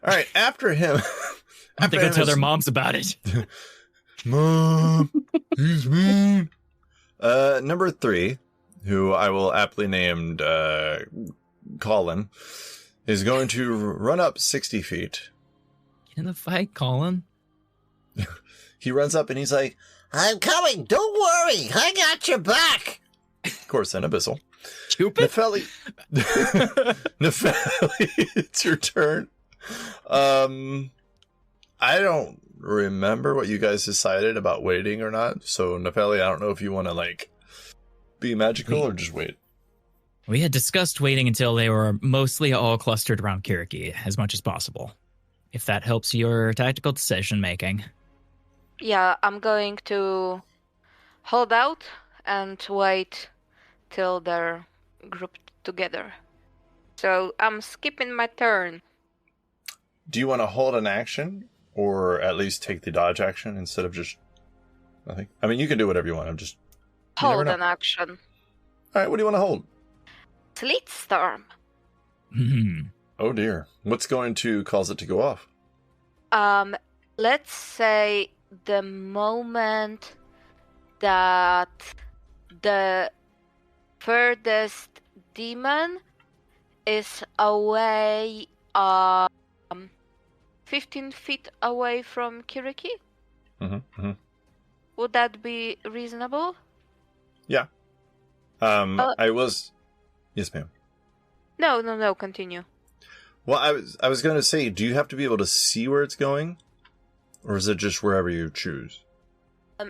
All right, after him. I think they'll tell their moms about it. Mom, he's mean. Number 3, who I will aptly named Colin, is going to run up 60 feet. Get in the fight, Colin. He runs up and he's like, I'm coming, don't worry, I got your back. Of course, then Abyssal. Stupid. Nefeli, it's your turn. I don't remember what you guys decided about waiting or not. So, Nefeli, I don't know if you want to, be magical or just wait. We had discussed waiting until they were mostly all clustered around Kiriki as much as possible. If that helps your tactical decision-making. Yeah, I'm going to hold out and wait till they're grouped together. So I'm skipping my turn. Do you want to hold an action or at least take the dodge action instead of just nothing? I mean, you can do whatever you want. I'm just... Hold an action. All right, what do you want to hold? Sleet Storm. Oh dear. What's going to cause it to go off? Let's say the moment that the furthest demon is away 15 feet away from Kiriki. Would that be reasonable? Yeah. I was... Yes, ma'am. No, continue. Well, I was going to say, do you have to be able to see where it's going? Or is it just wherever you choose?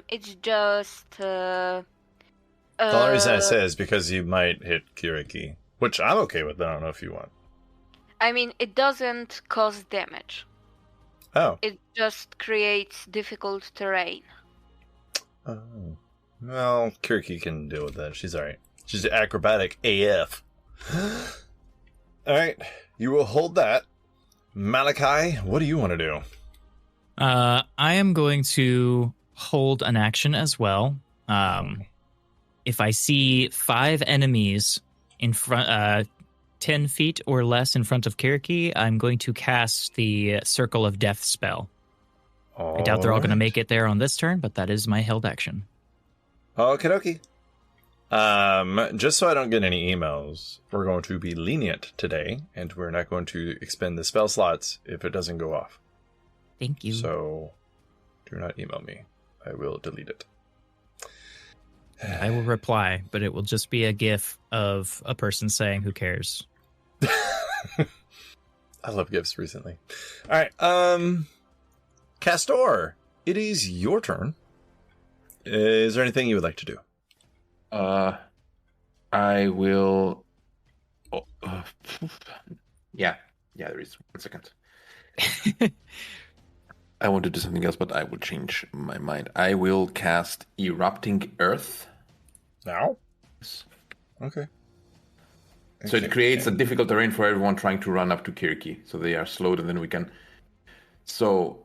It's just... The only reason I say is because you might hit Kiriki, which I'm okay with, but I don't know if you want. I mean, it doesn't cause damage. Oh. It just creates difficult terrain. Oh. Well, Kiriki can deal with that. She's alright. She's acrobatic AF. Alright, you will hold that. Malachi, what do you want to do? I am going to hold an action as well. If I see 5 enemies in front, 10 feet or less in front of Kiriki, I'm going to cast the Circle of Death spell. I doubt they're all going to make it there on this turn, but that is my held action. Okie dokie. Just so I don't get any emails, we're going to be lenient today, and we're not going to expend the spell slots if it doesn't go off. Thank you. So, do not email me. I will delete it. I will reply, but it will just be a GIF of a person saying, "Who cares?" I love GIFs recently. All right, Castor, it is your turn. Is there anything you would like to do? I will. Yeah, there is. 1 second. I want to do something else, but I will change my mind. I will cast Erupting Earth. Now? Okay. So it creates a difficult terrain for everyone trying to run up to Kiriki. So they are slowed, and then we can... So,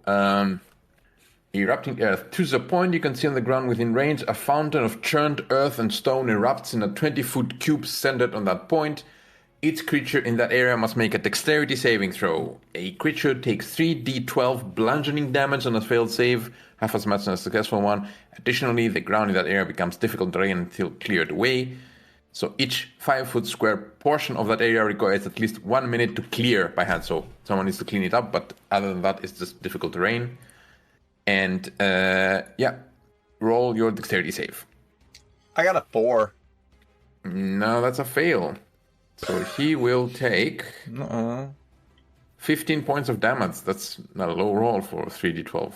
Erupting Earth. To the point you can see on the ground within range, a fountain of churned earth and stone erupts in a 20-foot cube centered on that point. Each creature in that area must make a dexterity saving throw. A creature takes 3d12 bludgeoning damage on a failed save, half as much as a successful one. Additionally, the ground in that area becomes difficult terrain until cleared away. So each 5-foot square portion of that area requires at least 1 minute to clear by hand. So someone needs to clean it up, but other than that, it's just difficult terrain. And roll your dexterity save. I got a 4. No, that's a fail. So he will take 15 points of damage. That's not a low roll for 3d12.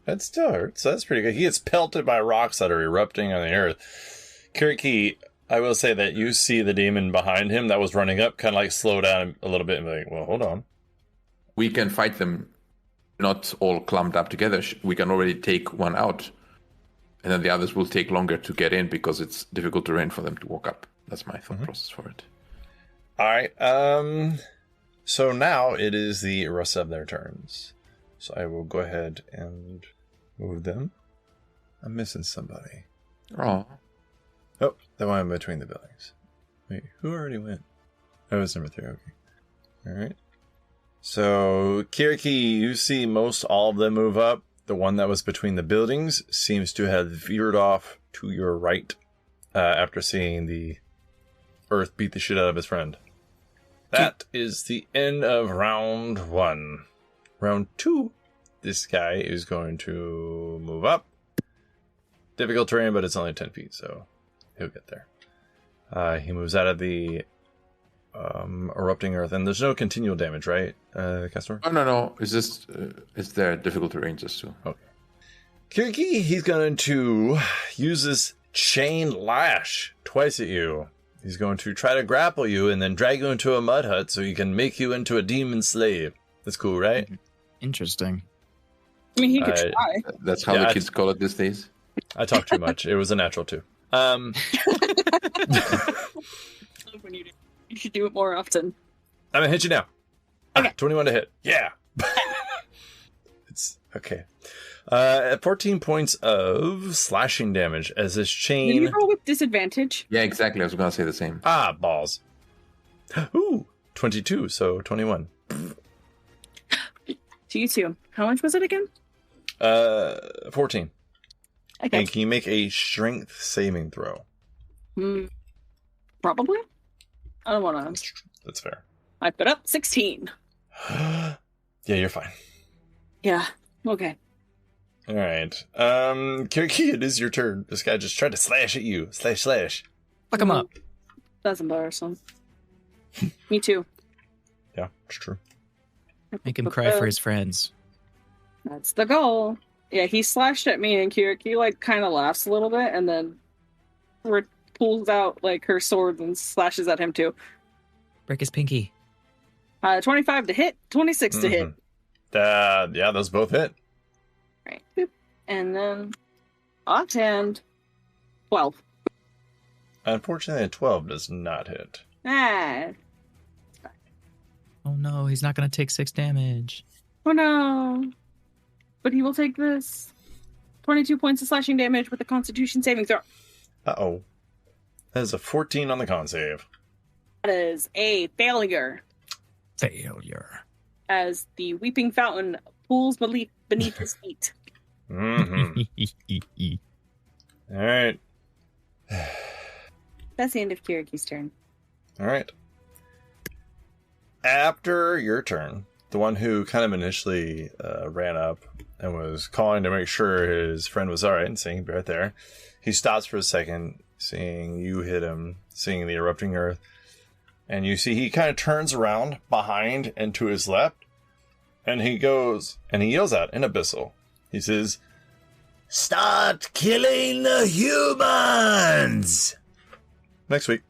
That still hurts. That's pretty good. He gets pelted by rocks that are erupting on the earth. Kiriki, I will say that you see the demon behind him that was running up kind of slow down a little bit and be like, well, hold on. We can fight them not all clumped up together. We can already take one out. And then the others will take longer to get in because it's difficult terrain for them to walk up. That's my thought process for it. All right. So now it is the rest of their turns. So I will go ahead and move them. I'm missing somebody. Oh. Oh, that one between the buildings. Wait, who already went? Oh, it's number 3. Okay. All right. So, Kiriki, you see most all of them move up. The one that was between the buildings seems to have veered off to your right after seeing the earth beat the shit out of his friend. That is the end of round 1. Round 2, this guy is going to move up. Difficult terrain, but it's only 10 feet, so he'll get there. He moves out of the erupting earth, and there's no continual damage, right, Castor? Oh, no. It's just, it's there, difficult terrain just too. Okay. Kiriki, he's going to use this chain lash twice at you. He's going to try to grapple you and then drag you into a mud hut so he can make you into a demon slave. That's cool, right? Interesting. I mean, he could try. That's how the kids call it these days. I talk too much. It was a natural too. When you do. You should do it more often. I'm gonna hit you now. Okay. 21 to hit. Yeah. It's okay. 14 points of slashing damage as this chain. Did you roll with disadvantage? Yeah, exactly. I was going to say the same. Balls. Ooh, 22, so 21. To you too. How much was it again? 14. Okay. And can you make a strength saving throw? Probably. I don't want to. That's fair. I put up 16. Yeah, you're fine. Yeah. Okay. All right. Kiriki, it is your turn. This guy just tried to slash at you. Slash. Fuck him up. That's embarrassing. Me too. Yeah, it's true. Make him cry for his friends. That's the goal. Yeah, he slashed at me, and Kiriki like kind of laughs a little bit, and then pulls out like her sword and slashes at him too. Break his pinky. 25 to hit, 26 to hit. Yeah, those both hit. Right. Boop. And then offhand, 12. Unfortunately, a 12 does not hit. Ah. Oh no, he's not going to take 6 damage. Oh no. But he will take this. 22 points of slashing damage with a Constitution saving throw. Uh-oh. That is a 14 on the con save. That is a failure. Failure. As the weeping fountain pools beneath his feet. Mm-hmm. All right. That's the end of Kiriki's turn. All right. After your turn, the one who kind of initially ran up and was calling to make sure his friend was all right and seeing right there, he stops for a second, seeing you hit him, seeing the erupting earth, and you see he kind of turns around behind and to his left, and he goes and he yells out in Abyssal. He says, "Start killing the humans!" Next week.